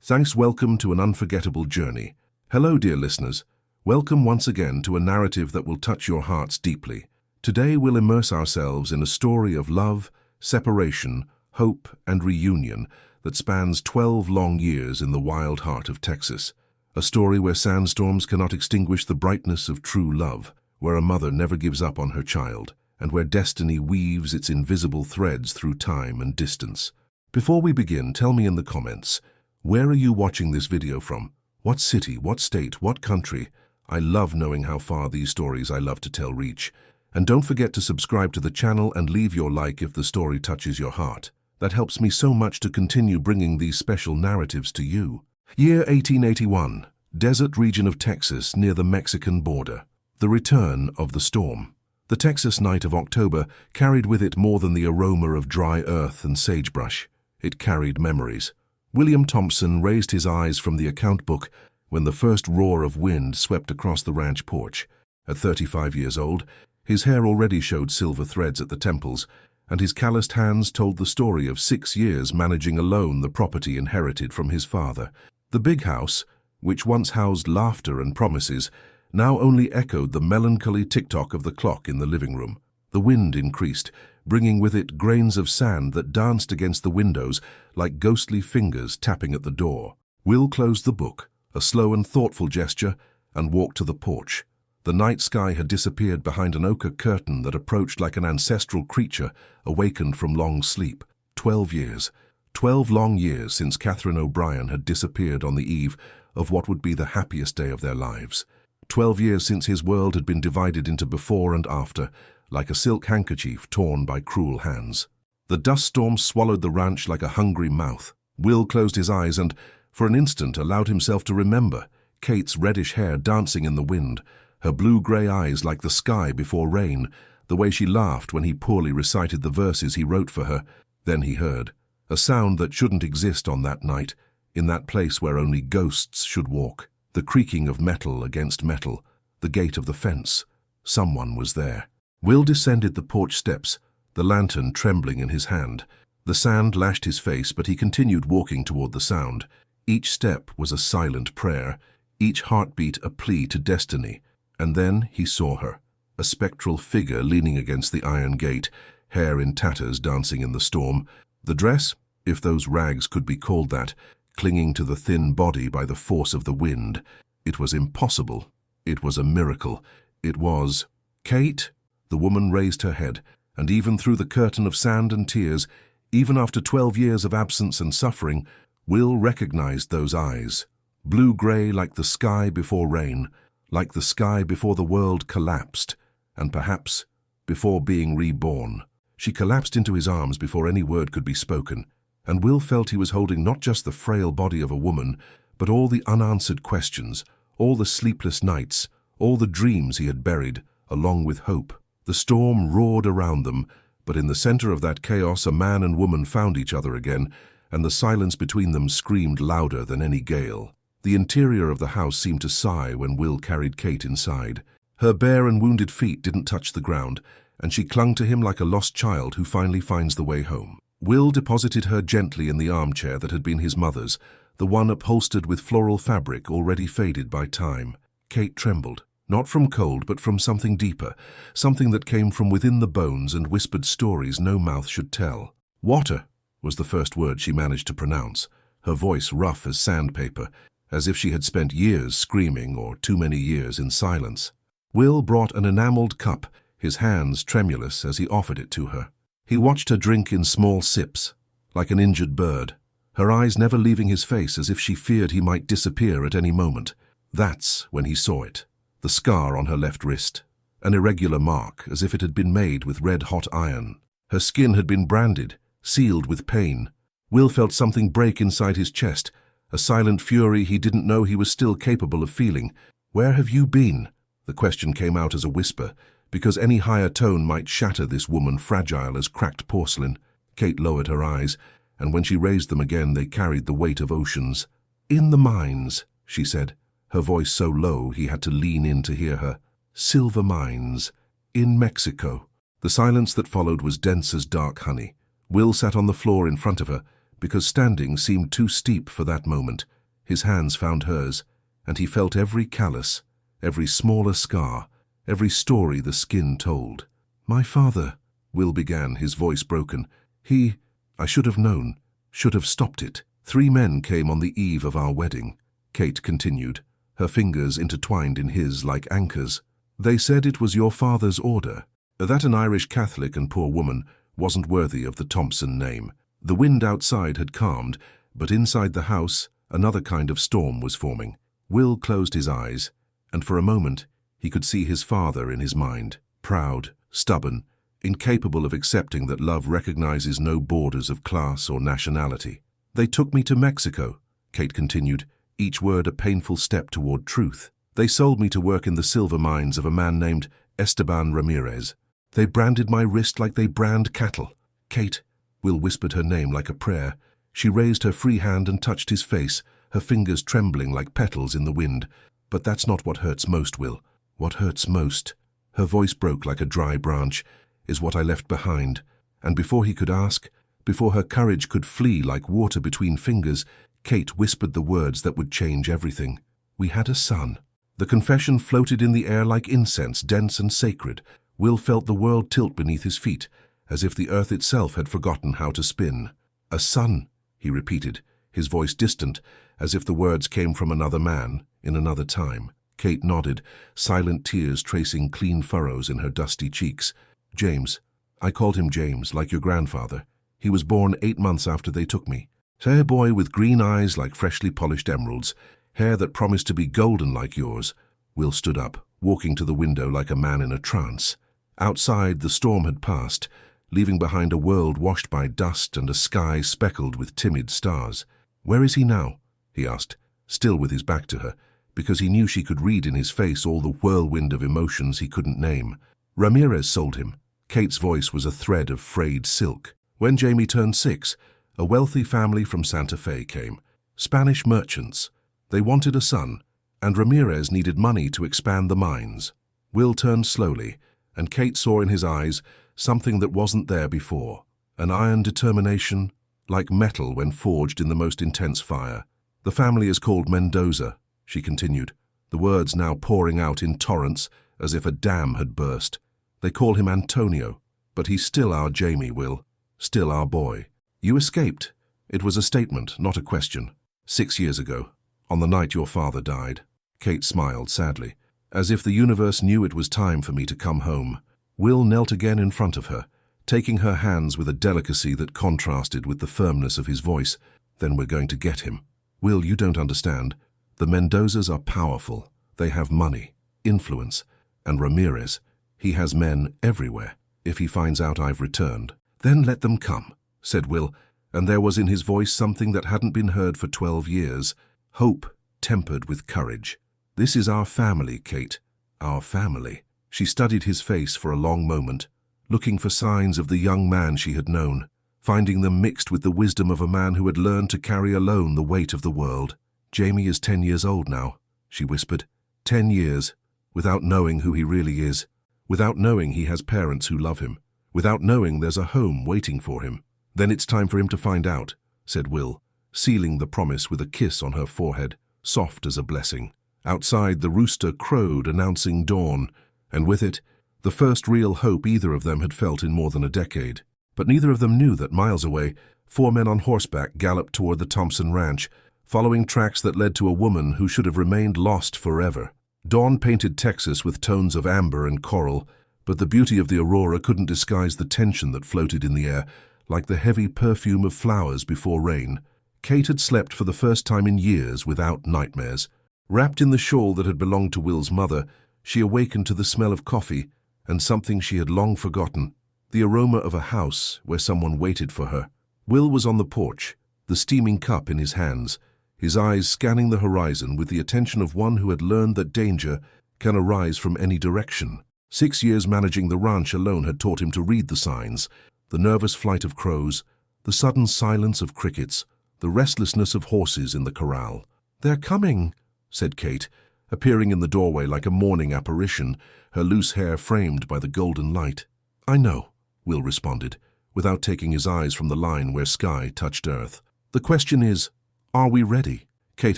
Thanks, welcome to an unforgettable journey. Hello, dear listeners. Welcome once again to a narrative that will touch your hearts deeply. Today we'll immerse ourselves in a story of love, separation, hope, and reunion that spans 12 long years in the wild heart of Texas. A story where sandstorms cannot extinguish the brightness of true love, where a mother never gives up on her child, and where destiny weaves its invisible threads through time and distance. Before we begin, tell me in the comments, where are you watching this video from? What city, what state, what country? I love knowing how far these stories I love to tell reach. And don't forget to subscribe to the channel and leave your like if the story touches your heart. That helps me so much to continue bringing these special narratives to you. Year 1881, desert region of Texas near the Mexican border. The return of the storm. The Texas night of October carried with it more than the aroma of dry earth and sagebrush. It carried memories. William Thompson raised his eyes from the account book when the first roar of wind swept across the ranch porch. At 35 years old, his hair already showed silver threads at the temples, and his calloused hands told the story of 6 years managing alone the property inherited from his father. The big house, which once housed laughter and promises, now only echoed the melancholy tick-tock of the clock in the living room. The wind increased, bringing with it grains of sand that danced against the windows like ghostly fingers tapping at the door. Will closed the book, a slow and thoughtful gesture, and walked to the porch. The night sky had disappeared behind an ochre curtain that approached like an ancestral creature awakened from long sleep. 12 years. 12 long years since Catherine O'Brien had disappeared on the eve of what would be the happiest day of their lives. 12 years since his world had been divided into before and after, like a silk handkerchief torn by cruel hands. The dust storm swallowed the ranch like a hungry mouth. Will closed his eyes and, for an instant, allowed himself to remember Kate's reddish hair dancing in the wind, her blue-gray eyes like the sky before rain, the way she laughed when he poorly recited the verses he wrote for her. Then he heard a sound that shouldn't exist on that night, in that place where only ghosts should walk. The creaking of metal against metal, the gate of the fence. Someone was there. Will descended the porch steps, the lantern trembling in his hand. The sand lashed his face, but he continued walking toward the sound. Each step was a silent prayer, each heartbeat a plea to destiny. And then he saw her, a spectral figure leaning against the iron gate, hair in tatters dancing in the storm. The dress, if those rags could be called that, clinging to the thin body by the force of the wind. It was impossible. It was a miracle. It was... Kate? The woman raised her head, and even through the curtain of sand and tears, even after 12 years of absence and suffering, Will recognized those eyes. Blue-gray like the sky before rain, like the sky before the world collapsed, and perhaps before being reborn. She collapsed into his arms before any word could be spoken, and Will felt he was holding not just the frail body of a woman, but all the unanswered questions, all the sleepless nights, all the dreams he had buried, along with hope. The storm roared around them, but in the center of that chaos a man and woman found each other again, and the silence between them screamed louder than any gale. The interior of the house seemed to sigh when Will carried Kate inside. Her bare and wounded feet didn't touch the ground, and she clung to him like a lost child who finally finds the way home. Will deposited her gently in the armchair that had been his mother's, the one upholstered with floral fabric already faded by time. Kate trembled. Not from cold, but from something deeper, something that came from within the bones and whispered stories no mouth should tell. "Water," was the first word she managed to pronounce, her voice rough as sandpaper, as if she had spent years screaming or too many years in silence. Will brought an enameled cup, his hands tremulous as he offered it to her. He watched her drink in small sips, like an injured bird, her eyes never leaving his face as if she feared he might disappear at any moment. That's when he saw it. The scar on her left wrist, an irregular mark as if it had been made with red-hot iron. Her skin had been branded, sealed with pain. Will felt something break inside his chest, a silent fury he didn't know he was still capable of feeling. "Where have you been?" The question came out as a whisper, because any higher tone might shatter this woman fragile as cracked porcelain. Kate lowered her eyes, and when she raised them again they carried the weight of oceans. "In the mines," she said, her voice so low he had to lean in to hear her. "Silver mines. In Mexico." The silence that followed was dense as dark honey. Will sat on the floor in front of her, because standing seemed too steep for that moment. His hands found hers, and he felt every callus, every smaller scar, every story the skin told. "My father," Will began, his voice broken. I should have known, should have stopped it. 3 men came on the eve of our wedding," Kate continued, her fingers intertwined in his like anchors. "They said it was your father's order, that an Irish Catholic and poor woman wasn't worthy of the Thompson name." The wind outside had calmed, but inside the house another kind of storm was forming. Will closed his eyes, and for a moment he could see his father in his mind, proud, stubborn, incapable of accepting that love recognizes no borders of class or nationality. "They took me to Mexico," Kate continued, each word a painful step toward truth. "They sold me to work in the silver mines of a man named Esteban Ramirez. They branded my wrist like they brand cattle." "Kate," Will whispered her name like a prayer. She raised her free hand and touched his face, her fingers trembling like petals in the wind. "But that's not what hurts most, Will. What hurts most," her voice broke like a dry branch, "is what I left behind." And before he could ask, before her courage could flee like water between fingers, Kate whispered the words that would change everything. "We had a son." The confession floated in the air like incense, dense and sacred. Will felt the world tilt beneath his feet, as if the earth itself had forgotten how to spin. "A son," he repeated, his voice distant, as if the words came from another man, in another time. Kate nodded, silent tears tracing clean furrows in her dusty cheeks. "James. I called him James, like your grandfather. He was born 8 months after they took me. Fair boy with green eyes like freshly polished emeralds, hair that promised to be golden like yours." Will stood up, walking to the window like a man in a trance. Outside, the storm had passed, leaving behind a world washed by dust and a sky speckled with timid stars. "Where is he now?" he asked, still with his back to her, because he knew she could read in his face all the whirlwind of emotions he couldn't name. "Ramirez sold him." Kate's voice was a thread of frayed silk. "When Jamie turned 6, a wealthy family from Santa Fe came. Spanish merchants. They wanted a son, and Ramirez needed money to expand the mines." Will turned slowly, and Kate saw in his eyes something that wasn't there before, an iron determination, like metal when forged in the most intense fire. "The family is called Mendoza," she continued, the words now pouring out in torrents as if a dam had burst. "They call him Antonio, but he's still our Jamie, Will, still our boy. You escaped." It was a statement, not a question. 6 years ago, on the night your father died." Kate smiled sadly, as if the universe knew it was time for me to come home. Will knelt again in front of her, taking her hands with a delicacy that contrasted with the firmness of his voice. "Then we're going to get him. Will, you don't understand. The Mendozas are powerful. They have money, influence, and Ramirez, he has men everywhere. If he finds out I've returned, then let them come," said Will, and there was in his voice something that hadn't been heard for 12 years, hope tempered with courage. "This is our family, Kate, our family." She studied his face for a long moment, looking for signs of the young man she had known, finding them mixed with the wisdom of a man who had learned to carry alone the weight of the world. "Jamie is 10 years old now," she whispered. 10 years, without knowing who he really is, without knowing he has parents who love him, without knowing there's a home waiting for him. "Then it's time for him to find out," said Will, sealing the promise with a kiss on her forehead, soft as a blessing. Outside, the rooster crowed, announcing dawn, and with it, the first real hope either of them had felt in more than a decade. But neither of them knew that miles away, 4 men on horseback galloped toward the Thompson ranch, following tracks that led to a woman who should have remained lost forever. Dawn painted Texas with tones of amber and coral, but the beauty of the aurora couldn't disguise the tension that floated in the air, like the heavy perfume of flowers before rain. Kate had slept for the first time in years without nightmares. Wrapped in the shawl that had belonged to Will's mother, she awakened to the smell of coffee and something she had long forgotten, the aroma of a house where someone waited for her. Will was on the porch, the steaming cup in his hands, his eyes scanning the horizon with the attention of one who had learned that danger can arise from any direction. 6 years managing the ranch alone had taught him to read the signs, the nervous flight of crows, the sudden silence of crickets, the restlessness of horses in the corral. "They're coming," said Kate, appearing in the doorway like a morning apparition, her loose hair framed by the golden light. "I know," Will responded, without taking his eyes from the line where sky touched earth. The question is, are we ready? Kate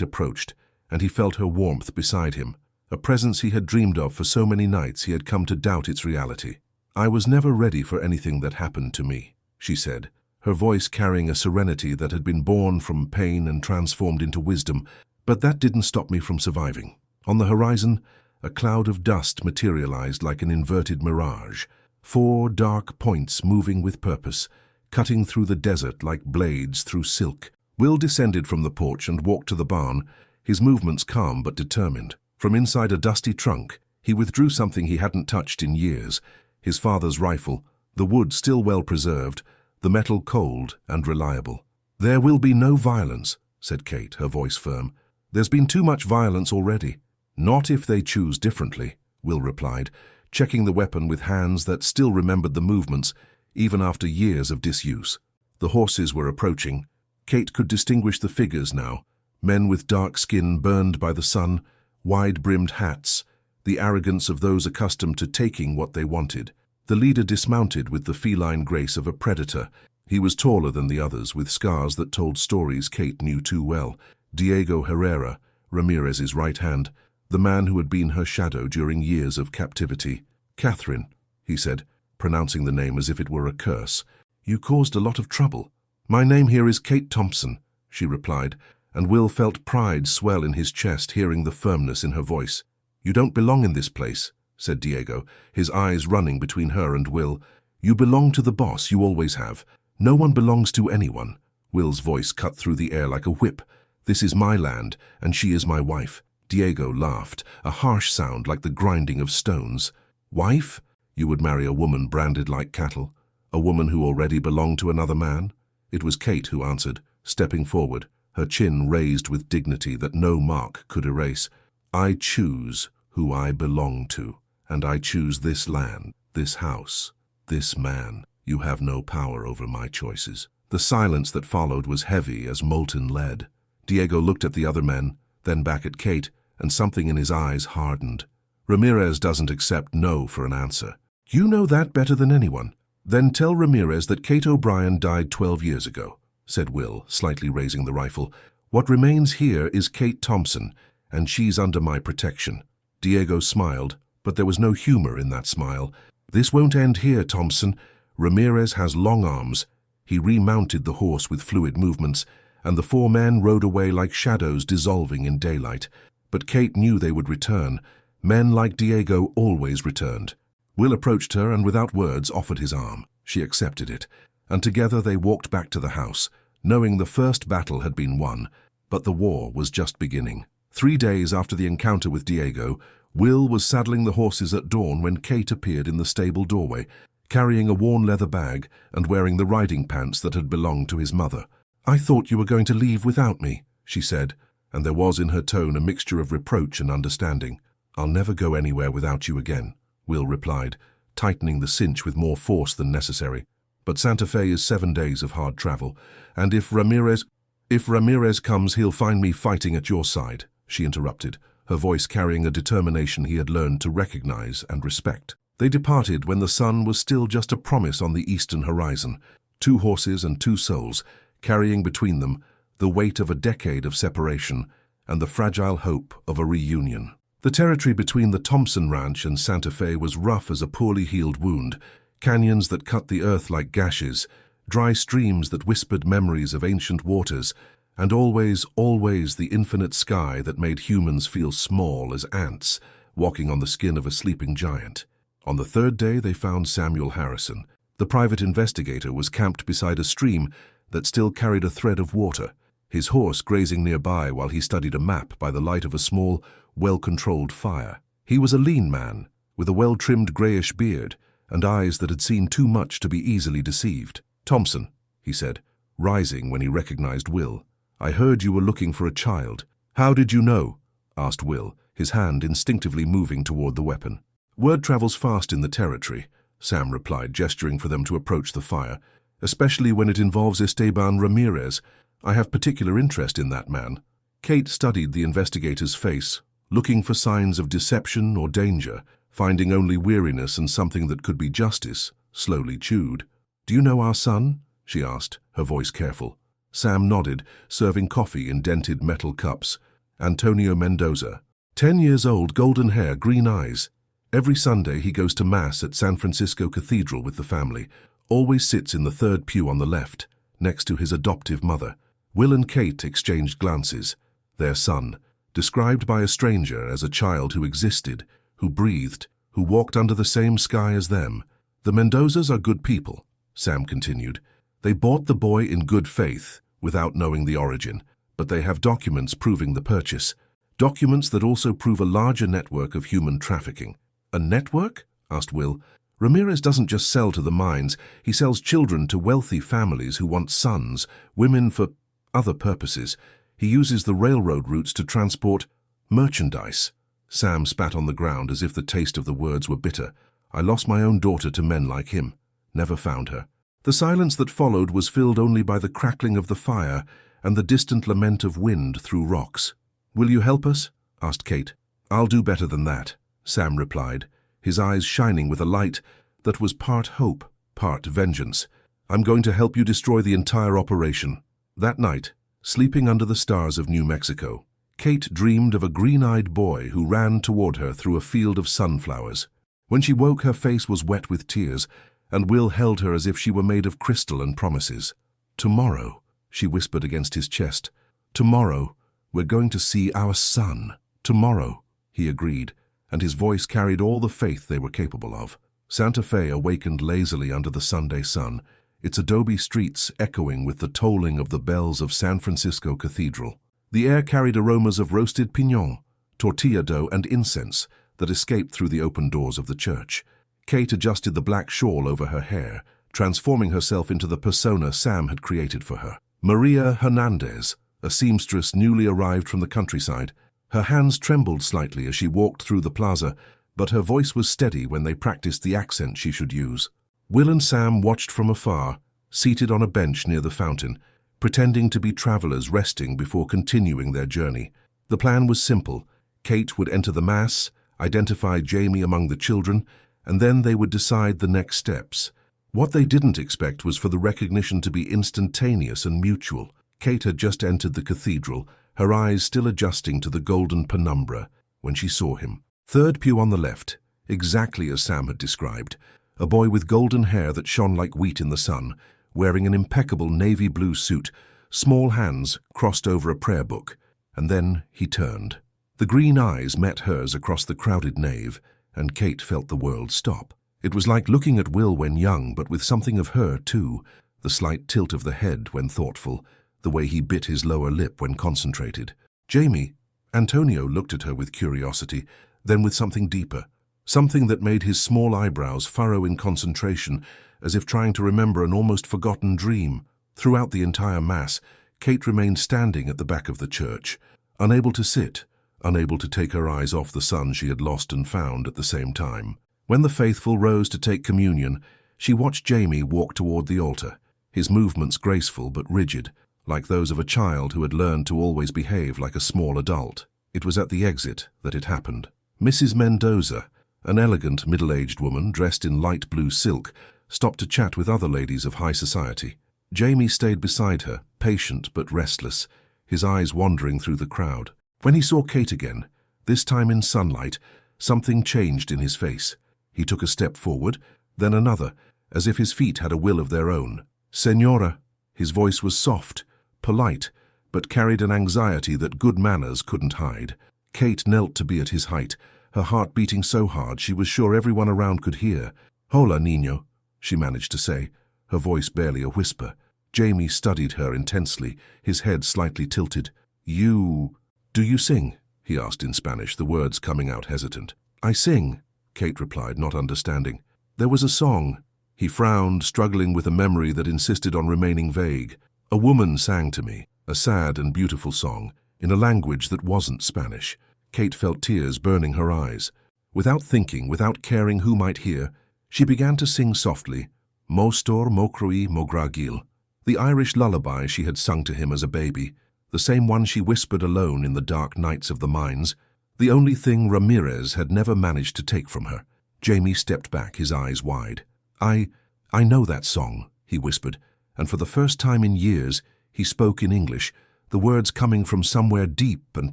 approached, and he felt her warmth beside him, a presence he had dreamed of for so many nights he had come to doubt its reality. "I was never ready for anything that happened to me," she said, her voice carrying a serenity that had been born from pain and transformed into wisdom, but that didn't stop me from surviving. On the horizon, a cloud of dust materialized like an inverted mirage, 4 dark points moving with purpose, cutting through the desert like blades through silk. Will descended from the porch and walked to the barn, his movements calm but determined. From inside a dusty trunk, he withdrew something he hadn't touched in years, his father's rifle, the wood still well preserved, the metal cold and reliable. "There will be no violence," said Kate, her voice firm. "There's been too much violence already." "Not if they choose differently," Will replied, checking the weapon with hands that still remembered the movements, even after years of disuse. The horses were approaching. Kate could distinguish the figures now, men with dark skin burned by the sun, wide-brimmed hats, the arrogance of those accustomed to taking what they wanted. The leader dismounted with the feline grace of a predator. He was taller than the others, with scars that told stories Kate knew too well. Diego Herrera, Ramirez's right hand, the man who had been her shadow during years of captivity. "Catherine," he said, pronouncing the name as if it were a curse, "you caused a lot of trouble." "My name here is Kate Thompson," she replied, and Will felt pride swell in his chest hearing the firmness in her voice. "You don't belong in this place," said Diego, his eyes running between her and Will. "You belong to the boss, you always have. No one belongs to anyone." Will's voice cut through the air like a whip. "This is my land, and she is my wife." Diego laughed, a harsh sound like the grinding of stones. "Wife? You would marry a woman branded like cattle? A woman who already belonged to another man?" It was Kate who answered, stepping forward, her chin raised with dignity that no mark could erase. "I choose who I belong to, and I choose this land, this house, this man. You have no power over my choices." The silence that followed was heavy as molten lead. Diego looked at the other men, then back at Kate, and something in his eyes hardened. "Ramirez doesn't accept no for an answer." "You know that better than anyone. Then tell Ramirez that Kate O'Brien died 12 years ago," said Will, slightly raising the rifle. "What remains here is Kate Thompson, and she's under my protection." Diego smiled, but there was no humor in that smile. "This won't end here, Thompson. Ramirez has long arms." He remounted the horse with fluid movements, and the 4 men rode away like shadows dissolving in daylight. But Kate knew they would return. Men like Diego always returned. Will approached her and without words offered his arm. She accepted it, and together they walked back to the house, knowing the first battle had been won, but the war was just beginning. 3 days after the encounter with Diego, Will was saddling the horses at dawn when Kate appeared in the stable doorway, carrying a worn leather bag and wearing the riding pants that had belonged to his mother. "I thought you were going to leave without me," she said, and there was in her tone a mixture of reproach and understanding. "I'll never go anywhere without you again," Will replied, tightening the cinch with more force than necessary. "But Santa Fe is 7 days of hard travel, and if Ramirez comes, he'll find me fighting at your side," she interrupted, her voice carrying a determination he had learned to recognize and respect. They departed when the sun was still just a promise on the eastern horizon, 2 horses and 2 souls, carrying between them the weight of a decade of separation and the fragile hope of a reunion. The territory between the Thompson Ranch and Santa Fe was rough as a poorly healed wound, canyons that cut the earth like gashes, dry streams that whispered memories of ancient waters, and always, always the infinite sky that made humans feel small as ants, walking on the skin of a sleeping giant. On the 3rd day they found Samuel Harrison. The private investigator was camped beside a stream that still carried a thread of water, his horse grazing nearby while he studied a map by the light of a small, well-controlled fire. He was a lean man, with a well-trimmed greyish beard and eyes that had seen too much to be easily deceived. "Thompson," he said, rising when he recognized Will, "I heard you were looking for a child." "How did you know?" asked Will, his hand instinctively moving toward the weapon. "Word travels fast in the territory," Sam replied, gesturing for them to approach the fire, "especially when it involves Esteban Ramirez. I have particular interest in that man." Kate studied the investigator's face, looking for signs of deception or danger, finding only weariness and something that could be justice, slowly chewed. "Do you know our son?" she asked, her voice careful. Sam nodded, serving coffee in dented metal cups. Antonio Mendoza. 10 years old, golden hair, green eyes. Every Sunday he goes to Mass at San Francisco Cathedral with the family. Always sits in the third pew on the left, next to his adoptive mother. Will and Kate exchanged glances. Their son, described by a stranger as a child who existed, who breathed, who walked under the same sky as them. The Mendozas are good people, Sam continued. They bought the boy in good faith, without knowing the origin, but they have documents proving the purchase. Documents that also prove a larger network of human trafficking. A network? Asked Will. Ramirez doesn't just sell to the mines, he sells children to wealthy families who want sons, women for other purposes. He uses the railroad routes to transport merchandise. Sam spat on the ground as if the taste of the words were bitter. I lost my own daughter to men like him. Never found her. The silence that followed was filled only by the crackling of the fire and the distant lament of wind through rocks. Will you help us? Asked Kate. I'll do better than that, Sam replied, his eyes shining with a light that was part hope, part vengeance. I'm going to help you destroy the entire operation. That night, sleeping under the stars of New Mexico, Kate dreamed of a green-eyed boy who ran toward her through a field of sunflowers. When she woke, her face was wet with tears, and Will held her as if she were made of crystal and promises. Tomorrow, she whispered against his chest. Tomorrow, we're going to see our son. Tomorrow, he agreed, and his voice carried all the faith they were capable of. Santa Fe awakened lazily under the Sunday sun, its adobe streets echoing with the tolling of the bells of San Francisco Cathedral. The air carried aromas of roasted piñón, tortilla dough, and incense that escaped through the open doors of the church. Kate adjusted the black shawl over her hair, transforming herself into the persona Sam had created for her. Maria Hernandez, a seamstress newly arrived from the countryside. Her hands trembled slightly as she walked through the plaza, but her voice was steady when they practiced the accent she should use. Will and Sam watched from afar, seated on a bench near the fountain, pretending to be travelers resting before continuing their journey. The plan was simple. Kate would enter the Mass, identify Jamie among the children, and then they would decide the next steps. What they didn't expect was for the recognition to be instantaneous and mutual. Kate had just entered the cathedral, her eyes still adjusting to the golden penumbra, when she saw him. Third pew on the left, exactly as Sam had described. A boy with golden hair that shone like wheat in the sun, wearing an impeccable navy blue suit, small hands crossed over a prayer book. And then he turned. The green eyes met hers across the crowded nave, and Kate felt the world stop. It was like looking at Will when young, but with something of her, too. The slight tilt of the head when thoughtful, the way he bit his lower lip when concentrated. Jamie, Antonio looked at her with curiosity, then with something deeper. Something that made his small eyebrows furrow in concentration, as if trying to remember an almost forgotten dream. Throughout the entire Mass, Kate remained standing at the back of the church, unable to sit, unable to take her eyes off the son she had lost and found at the same time. When the faithful rose to take communion, she watched Jamie walk toward the altar, his movements graceful but rigid, like those of a child who had learned to always behave like a small adult. It was at the exit that it happened. Mrs. Mendoza, an elegant middle-aged woman dressed in light blue silk, stopped to chat with other ladies of high society. Jamie stayed beside her, patient but restless, his eyes wandering through the crowd. When he saw Kate again, this time in sunlight, something changed in his face. He took a step forward, then another, as if his feet had a will of their own. "Señora," his voice was soft, polite, but carried an anxiety that good manners couldn't hide. Kate knelt to be at his height, her heart beating so hard she was sure everyone around could hear. "Hola, niño," she managed to say, her voice barely a whisper. Jamie studied her intensely, his head slightly tilted. Do you sing?" he asked in Spanish, the words coming out hesitant. "I sing," Kate replied, not understanding. "There was a song." He frowned, struggling with a memory that insisted on remaining vague. "A woman sang to me, a sad and beautiful song, in a language that wasn't Spanish." Kate felt tears burning her eyes. Without thinking, without caring who might hear, she began to sing softly, "Mostor Mokroi Mogragil," the Irish lullaby she had sung to him as a baby, the same one she whispered alone in the dark nights of the mines, the only thing Ramirez had never managed to take from her. Jamie stepped back, his eyes wide. I know that song," he whispered, and for the first time in years, He spoke in English, the words coming from somewhere deep and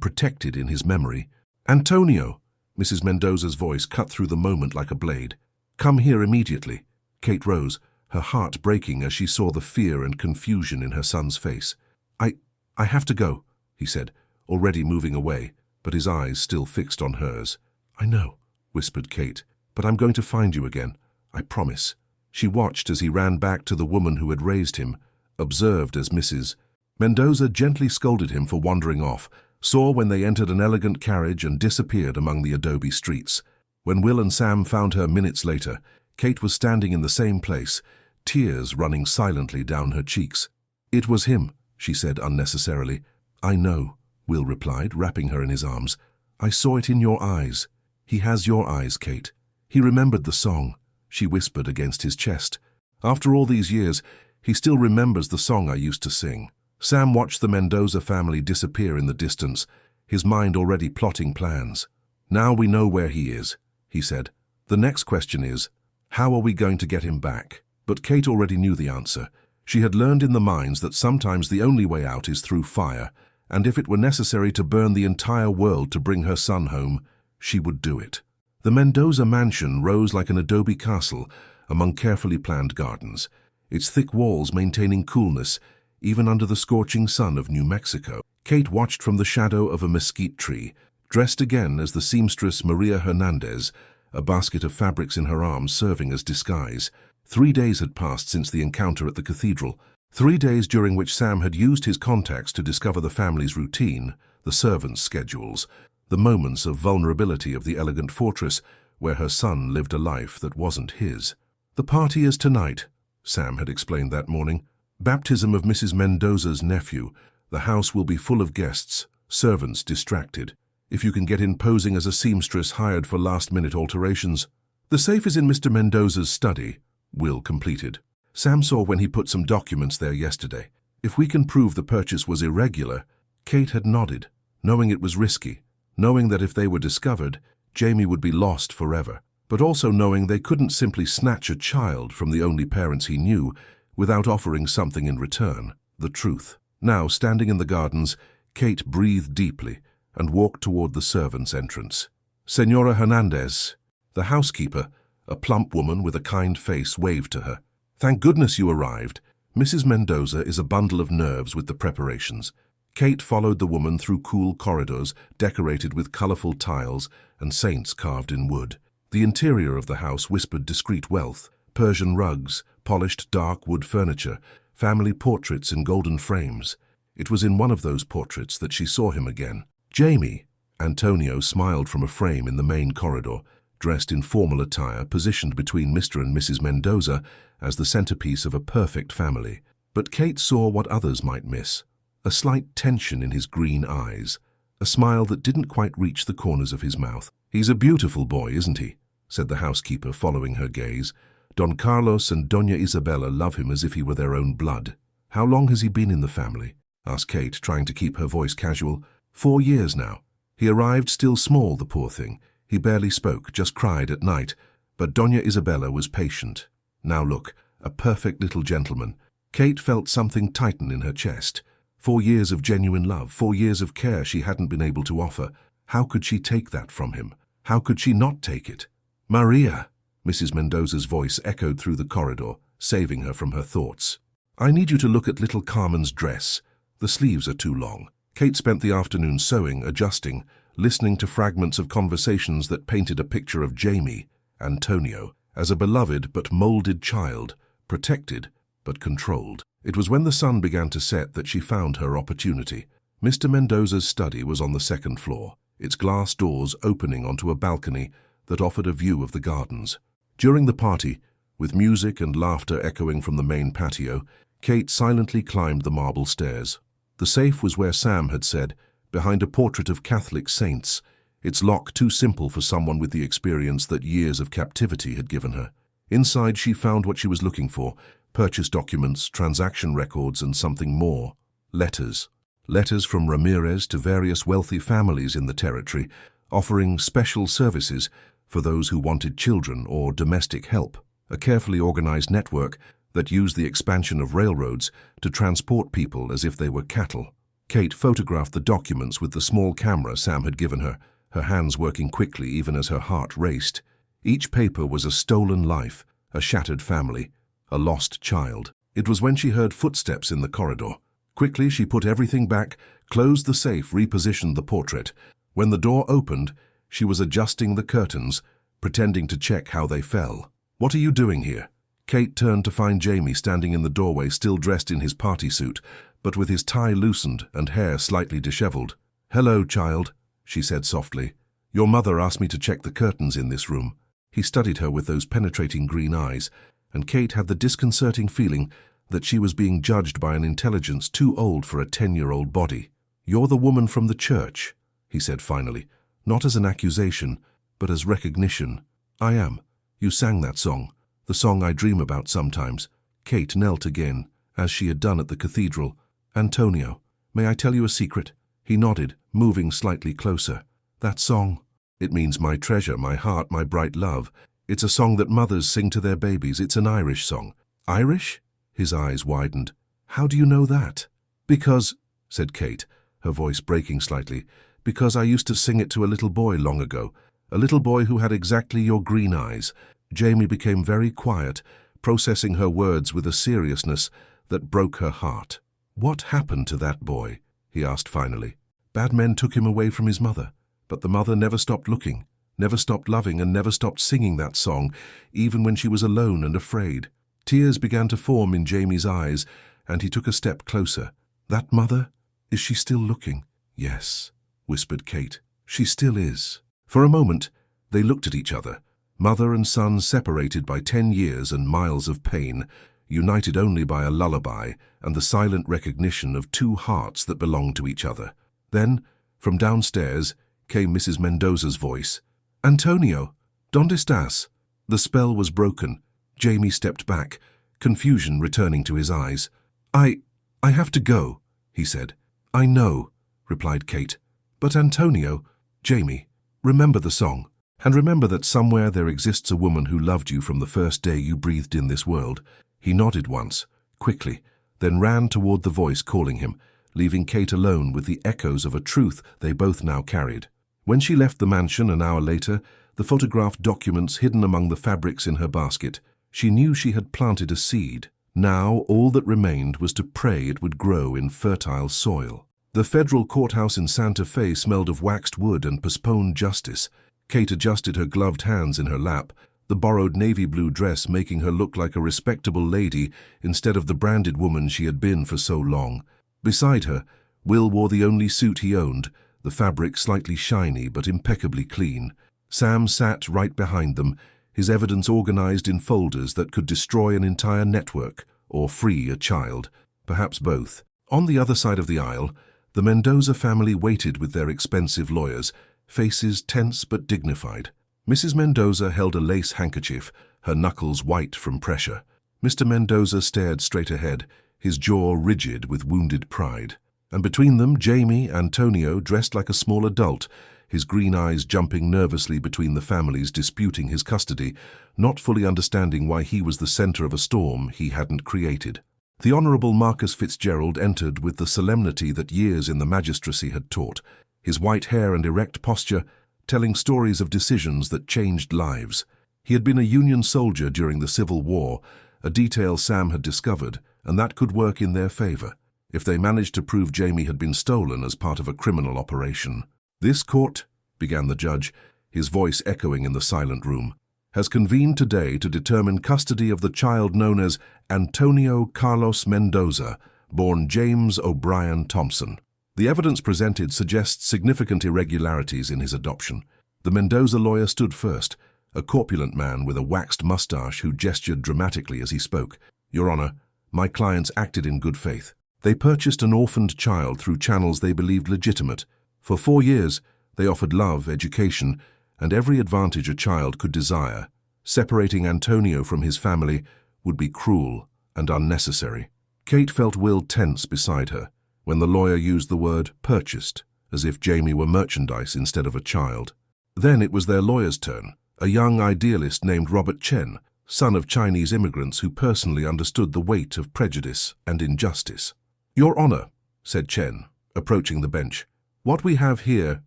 protected in his memory. "Antonio!" Mrs. Mendoza's voice cut through the moment like a blade. "Come here immediately." Kate rose, her heart breaking as she saw the fear and confusion in her son's face. I have to go," he said, already moving away, but his eyes still fixed on hers. "I know," whispered Kate, "but I'm going to find you again. I promise." She watched as he ran back to the woman who had raised him, observed as Mrs. Mendoza gently scolded him for wandering off, saw when they entered an elegant carriage and disappeared among the adobe streets. When Will and Sam found her minutes later, Kate was standing in the same place, tears running silently down her cheeks. "It was him," she said unnecessarily. "I know," Will replied, wrapping her in his arms. "I saw it in your eyes. He has your eyes, Kate. He remembered the song," she whispered against his chest. "After all these years, he still remembers the song I used to sing." Sam watched the Mendoza family disappear in the distance, his mind already plotting plans. "Now we know where he is," he said. "The next question is, how are we going to get him back?" But Kate already knew the answer. She had learned in the mines that sometimes the only way out is through fire, and if it were necessary to burn the entire world to bring her son home, she would do it. The Mendoza mansion rose like an adobe castle among carefully planned gardens, its thick walls maintaining coolness even under the scorching sun of New Mexico. Kate watched from the shadow of a mesquite tree, dressed again as the seamstress Maria Hernandez, a basket of fabrics in her arms serving as disguise. 3 days had passed since the encounter at the cathedral, 3 days during which Sam had used his contacts to discover the family's routine, the servants' schedules, the moments of vulnerability of the elegant fortress where her son lived a life that wasn't his. "The party is tonight," Sam had explained that morning. "Baptism of Mrs. Mendoza's nephew. The house will be full of guests, servants distracted. If you can get in posing as a seamstress hired for last-minute alterations." "The safe is in Mr. Mendoza's study," Will completed. "Sam saw when he put some documents there yesterday. If we can prove the purchase was irregular." Kate had nodded, knowing it was risky, knowing that if they were discovered, Jamie would be lost forever, but also knowing they couldn't simply snatch a child from the only parents he knew without offering something in return, the truth. Now, standing in the gardens, Kate breathed deeply and walked toward the servants' entrance. "Señora Hernandez." The housekeeper, a plump woman with a kind face, waved to her. "Thank goodness you arrived. Mrs. Mendoza is a bundle of nerves with the preparations." Kate followed the woman through cool corridors decorated with colorful tiles and saints carved in wood. The interior of the house whispered discreet wealth: Persian rugs, polished dark wood furniture, family portraits in golden frames. It was in one of those portraits that she saw him again. "Jamie." Antonio smiled from a frame in the main corridor, dressed in formal attire, positioned between Mr. and Mrs. Mendoza as the centerpiece of a perfect family. But Kate saw what others might miss: a slight tension in his green eyes, a smile that didn't quite reach the corners of his mouth. "He's a beautiful boy, isn't he?" said the housekeeper, following her gaze. "Don Carlos and Doña Isabella love him as if he were their own blood." "How long has he been in the family?" asked Kate, trying to keep her voice casual. 4 years now. He arrived still small, the poor thing. He barely spoke, just cried at night. But Doña Isabella was patient. Now look, a perfect little gentleman. Kate felt something tighten in her chest. 4 years of genuine love, 4 years of care she hadn't been able to offer. How could she take that from him? How could she not take it? "Maria!" Mrs. Mendoza's voice echoed through the corridor, saving her from her thoughts. "I need you to look at little Carmen's dress. The sleeves are too long." Kate spent the afternoon sewing, adjusting, listening to fragments of conversations that painted a picture of Jamie, Antonio, as a beloved but molded child, protected but controlled. It was when the sun began to set that she found her opportunity. Mr. Mendoza's study was on the 2nd floor, its glass doors opening onto a balcony that offered a view of the gardens. During the party, with music and laughter echoing from the main patio, Kate silently climbed the marble stairs. The safe was where Sam had said, behind a portrait of Catholic saints, its lock too simple for someone with the experience that years of captivity had given her. Inside she found what she was looking for: purchase documents, transaction records, and something more. Letters. Letters from Ramirez to various wealthy families in the territory, offering special services for those who wanted children or domestic help. A carefully organized network that used the expansion of railroads to transport people as if they were cattle. Kate photographed the documents with the small camera Sam had given her, her hands working quickly even as her heart raced. Each paper was a stolen life, a shattered family, a lost child. It was when she heard footsteps in the corridor. Quickly, she put everything back, closed the safe, repositioned the portrait. When the door opened, she was adjusting the curtains, pretending to check how they fell. "What are you doing here?" Kate turned to find Jamie standing in the doorway, still dressed in his party suit, but with his tie loosened and hair slightly disheveled. "Hello, child," she said softly. "Your mother asked me to check the curtains in this room." He studied her with those penetrating green eyes, and Kate had the disconcerting feeling that she was being judged by an intelligence too old for a 10-year-old body. "You're the woman from the church," he said finally, not as an accusation, but as recognition. "I am. You sang that song, the song I dream about sometimes." Kate knelt again, as she had done at the cathedral. "Antonio, may I tell you a secret?" He nodded, moving slightly closer. "That song, it means my treasure, my heart, my bright love. It's a song that mothers sing to their babies. It's an Irish song." "Irish?" His eyes widened. "How do you know that?" "Because," said Kate, her voice breaking slightly, "because I used to sing it to a little boy long ago, a little boy who had exactly your green eyes." Jamie became very quiet, processing her words with a seriousness that broke her heart. "What happened to that boy?" he asked finally. "Bad men took him away from his mother, but the mother never stopped looking, never stopped loving, and never stopped singing that song, even when she was alone and afraid." Tears began to form in Jamie's eyes, and he took a step closer. "That mother? Is she still looking?" "Yes," whispered Kate. "She still is." For a moment, they looked at each other, mother and son separated by 10 years and miles of pain, united only by a lullaby and the silent recognition of two hearts that belonged to each other. Then, from downstairs, came Mrs. Mendoza's voice. "Antonio, ¿dónde estás?" The spell was broken. Jamie stepped back, confusion returning to his eyes. I have to go," he said. "I know," replied Kate. "But Antonio," "Jamie, remember the song, and remember that somewhere there exists a woman who loved you from the first day you breathed in this world." He nodded once, quickly, then ran toward the voice calling him, leaving Kate alone with the echoes of a truth they both now carried. When she left the mansion an hour later, the photographed documents hidden among the fabrics in her basket, she knew she had planted a seed. Now all that remained was to pray it would grow in fertile soil. The federal courthouse in Santa Fe smelled of waxed wood and postponed justice. Kate adjusted her gloved hands in her lap, the borrowed navy blue dress making her look like a respectable lady instead of the branded woman she had been for so long. Beside her, Will wore the only suit he owned, the fabric slightly shiny but impeccably clean. Sam sat right behind them, his evidence organized in folders that could destroy an entire network or free a child, perhaps both. On the other side of the aisle, the Mendoza family waited with their expensive lawyers, faces tense but dignified. Mrs. Mendoza held a lace handkerchief, her knuckles white from pressure. Mr. Mendoza stared straight ahead, his jaw rigid with wounded pride. And between them, Jamie, Antonio, dressed like a small adult, his green eyes jumping nervously between the families disputing his custody, not fully understanding why he was the center of a storm he hadn't created. The Honorable Marcus Fitzgerald entered with the solemnity that years in the magistracy had taught, his white hair and erect posture telling stories of decisions that changed lives. He had been a Union soldier during the Civil War, a detail Sam had discovered, and that could work in their favor, if they managed to prove Jamie had been stolen as part of a criminal operation. "This court," began the judge, his voice echoing in the silent room, "has convened today to determine custody of the child known as Antonio Carlos Mendoza, born James O'Brien Thompson. The evidence presented suggests significant irregularities in his adoption." The Mendoza lawyer stood first, a corpulent man with a waxed mustache who gestured dramatically as he spoke. "Your Honor, my clients acted in good faith. They purchased an orphaned child through channels they believed legitimate. For 4 years, they offered love, education, and every advantage a child could desire. Separating Antonio from his family would be cruel and unnecessary." Kate felt Will tense beside her when the lawyer used the word purchased, as if Jamie were merchandise instead of a child. Then it was their lawyer's turn, a young idealist named Robert Chen, son of Chinese immigrants who personally understood the weight of prejudice and injustice. "Your Honor," said Chen, approaching the bench, "what we have here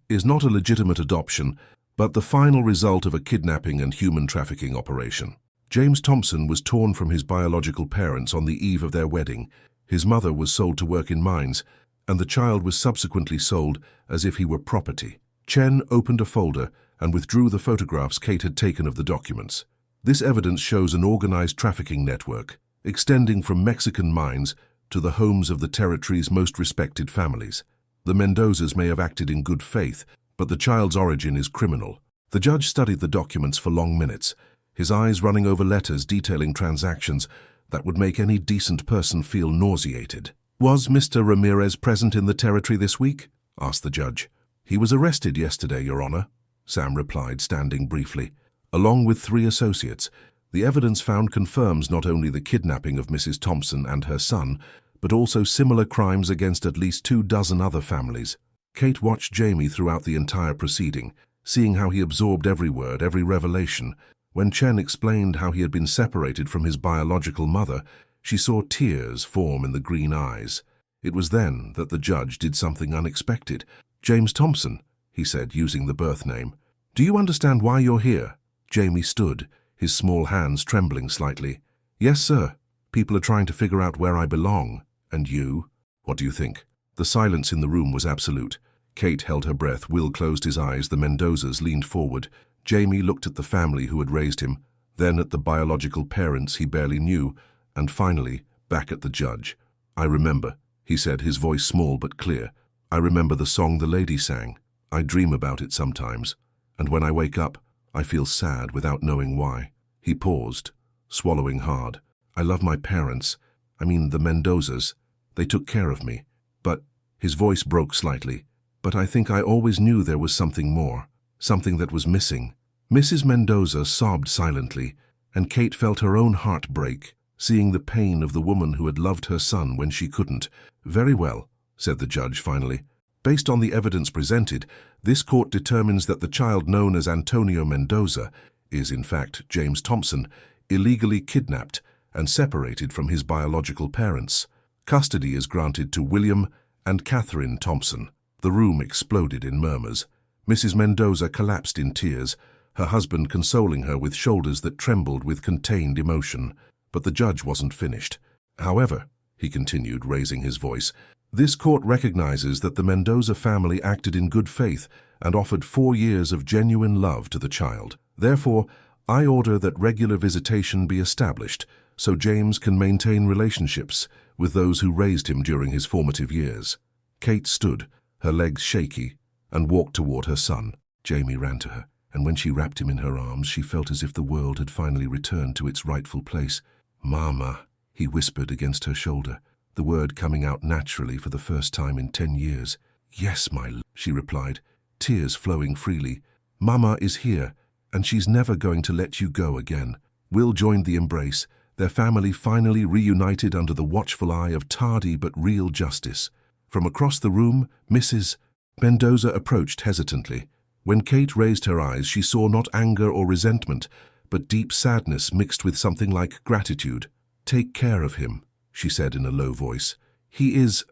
is not a legitimate adoption, but the final result of a kidnapping and human trafficking operation. James Thompson was torn from his biological parents on the eve of their wedding. His mother was sold to work in mines, and the child was subsequently sold as if he were property." Chen opened a folder and withdrew the photographs Kate had taken of the documents. This evidence shows an organized trafficking network, extending from Mexican mines to the homes of the territory's most respected families. The Mendozas may have acted in good faith, but the child's origin is criminal. The judge studied the documents for long minutes, his eyes running over letters detailing transactions that would make any decent person feel nauseated. "Was Mr. Ramirez present in the territory this week?" asked the judge. "He was arrested yesterday, Your Honor," Sam replied, standing briefly. "Along with 3 associates, the evidence found confirms not only the kidnapping of Mrs. Thompson and her son, but also similar crimes against at least 24 other families." Kate watched Jamie throughout the entire proceeding, seeing how he absorbed every word, every revelation. When Chen explained how he had been separated from his biological mother, she saw tears form in the green eyes. It was then that the judge did something unexpected. "James Thompson," he said, using the birth name. "Do you understand why you're here?" Jamie stood, his small hands trembling slightly. "Yes, sir. People are trying to figure out where I belong. And you? What do you think?" The silence in the room was absolute. Kate held her breath, Will closed his eyes, the Mendozas leaned forward. Jamie looked at the family who had raised him, then at the biological parents he barely knew, and finally back at the judge. "I remember," he said, his voice small but clear. "I remember the song the lady sang. I dream about it sometimes, and when I wake up, I feel sad without knowing why." He paused, swallowing hard. "I love my parents. I mean the Mendozas. They took care of me. But," his voice broke slightly, "but I think I always knew there was something more, something that was missing." Mrs. Mendoza sobbed silently, and Kate felt her own heart break, seeing the pain of the woman who had loved her son when she couldn't. "Very well," said the judge finally. "Based on the evidence presented, this court determines that the child known as Antonio Mendoza is, in fact, James Thompson, illegally kidnapped and separated from his biological parents. Custody is granted to William and Catherine Thompson." The room exploded in murmurs. Mrs. Mendoza collapsed in tears, her husband consoling her with shoulders that trembled with contained emotion. But the judge wasn't finished. "However," he continued, raising his voice, "this court recognizes that the Mendoza family acted in good faith and offered 4 years of genuine love to the child. Therefore, I order that regular visitation be established so James can maintain relationships with those who raised him during his formative years." Kate stood, her legs shaky, and walked toward her son. Jamie ran to her, and when she wrapped him in her arms, she felt as if the world had finally returned to its rightful place. "Mama," he whispered against her shoulder, the word coming out naturally for the first time in 10 years. "Yes, my love," she replied, tears flowing freely. "Mama is here, and she's never going to let you go again." Will joined the embrace, their family finally reunited under the watchful eye of tardy but real justice. From across the room, Mrs. Mendoza approached hesitantly. When Kate raised her eyes, she saw not anger or resentment, but deep sadness mixed with something like gratitude. "Take care of him," she said in a low voice. He is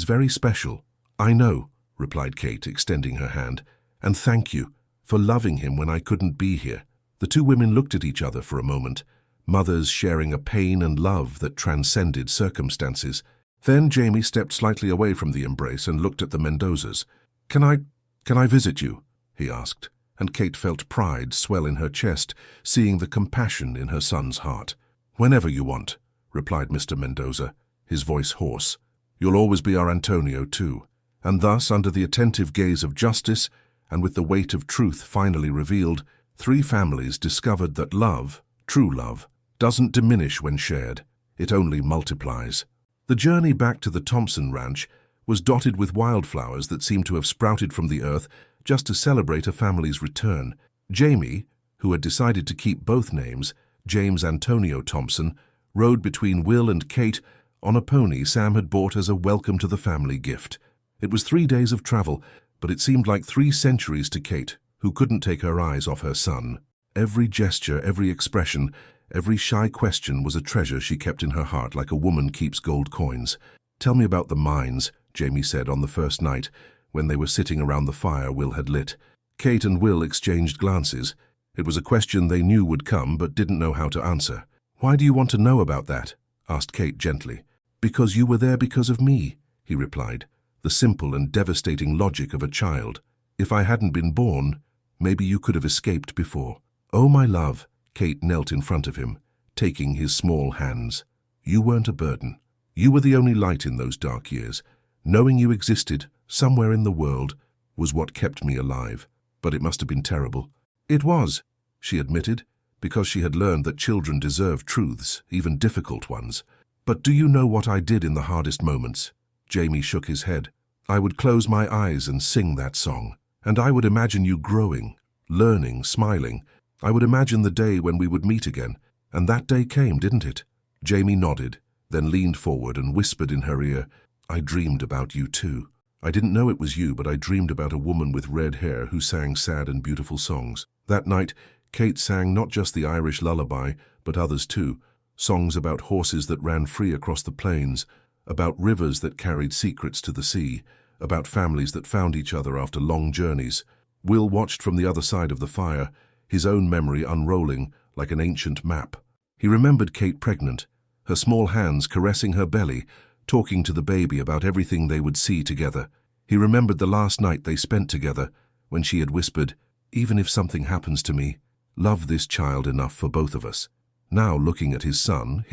very special." "I know," replied Kate, extending her hand, "and thank you for loving him when I couldn't be here." The 2 women looked at each other for a moment, mothers sharing a pain and love that transcended circumstances. Then Jamie stepped slightly away from the embrace and looked at the Mendozas. Can I visit you?" he asked, and Kate felt pride swell in her chest, seeing the compassion in her son's heart. "Whenever you want," replied Mr. Mendoza, his voice hoarse. "You'll always be our Antonio, too." And thus, under the attentive gaze of justice, and with the weight of truth finally revealed, 3 families discovered that love, true love, doesn't diminish when shared. It only multiplies. The journey back to the Thompson Ranch was dotted with wildflowers that seemed to have sprouted from the earth just to celebrate a family's return. Jamie, who had decided to keep both names, James Antonio Thompson, rode between Will and Kate on a pony Sam had bought as a welcome to the family gift. It was 3 days of travel, but it seemed like 3 centuries to Kate, who couldn't take her eyes off her son. Every gesture, every expression, Every shy question was a treasure she kept in her heart like a woman keeps gold coins. "Tell me about the mines," Jamie said on the first night, when they were sitting around the fire Will had lit. Kate and Will exchanged glances. It was a question they knew would come but didn't know how to answer. "Why do you want to know about that?" asked Kate gently. "Because you were there because of me," he replied, the simple and devastating logic of a child. "If I hadn't been born, maybe you could have escaped before." "Oh, my love," Kate knelt in front of him, taking his small hands. "You weren't a burden. You were the only light in those dark years. Knowing you existed, somewhere in the world, was what kept me alive. But it must have been terrible." "It was," she admitted, because she had learned that children deserve truths, even difficult ones. "But do you know what I did in the hardest moments?" Jamie shook his head. "I would close my eyes and sing that song. And I would imagine you growing, learning, smiling. I would imagine the day when we would meet again. And that day came, didn't it?" Jamie nodded, then leaned forward and whispered in her ear, "I dreamed about you too. I didn't know it was you, but I dreamed about a woman with red hair who sang sad and beautiful songs." That night, Kate sang not just the Irish lullaby, but others too. Songs about horses that ran free across the plains, about rivers that carried secrets to the sea, about families that found each other after long journeys. Will watched from the other side of the fire, his own memory unrolling like an ancient map. He remembered Kate pregnant, her small hands caressing her belly, talking to the baby about everything they would see together. He remembered the last night they spent together, when she had whispered, "Even if something happens to me, love this child enough for both of us." Now, looking at his son,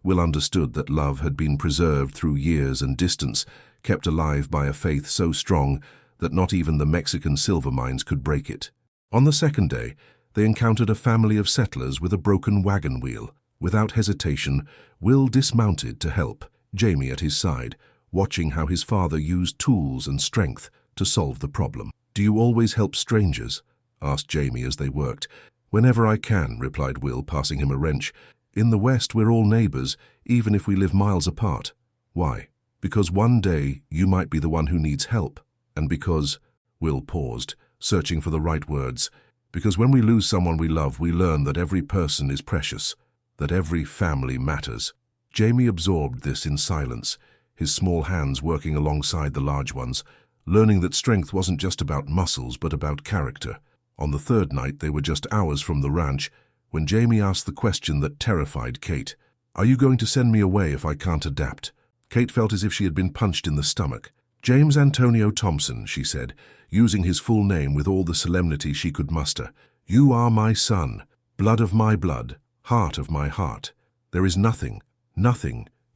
Will understood that love had been preserved through years and distance, kept alive by a faith so strong that not even the Mexican silver mines could break it. On the second day, they encountered a family of settlers with a broken wagon wheel. Without hesitation, Will dismounted to help, Jamie at his side, watching how his father used tools and strength to solve the problem. "Do you always help strangers?" asked Jamie as they worked. "Whenever I can," replied Will, passing him a wrench. "In the West, we're all neighbors, even if we live miles apart." "Why?" "Because one day you might be the one who needs help. And because—" Will paused, searching for the right words. "Because when we lose someone we love, we learn that every person is precious, that every family matters." Jamie absorbed this in silence, his small hands working alongside the large ones, learning that strength wasn't just about muscles but about character. On the third night, they were just hours from the ranch, when Jamie asked the question that terrified Kate. "Are you going to send me away if I can't adapt?" Kate felt as if she had been punched in the stomach. "James Antonio Thompson," she said, using his full name with all the solemnity she could muster. "You are my son, blood of my blood, heart of my heart. There is nothing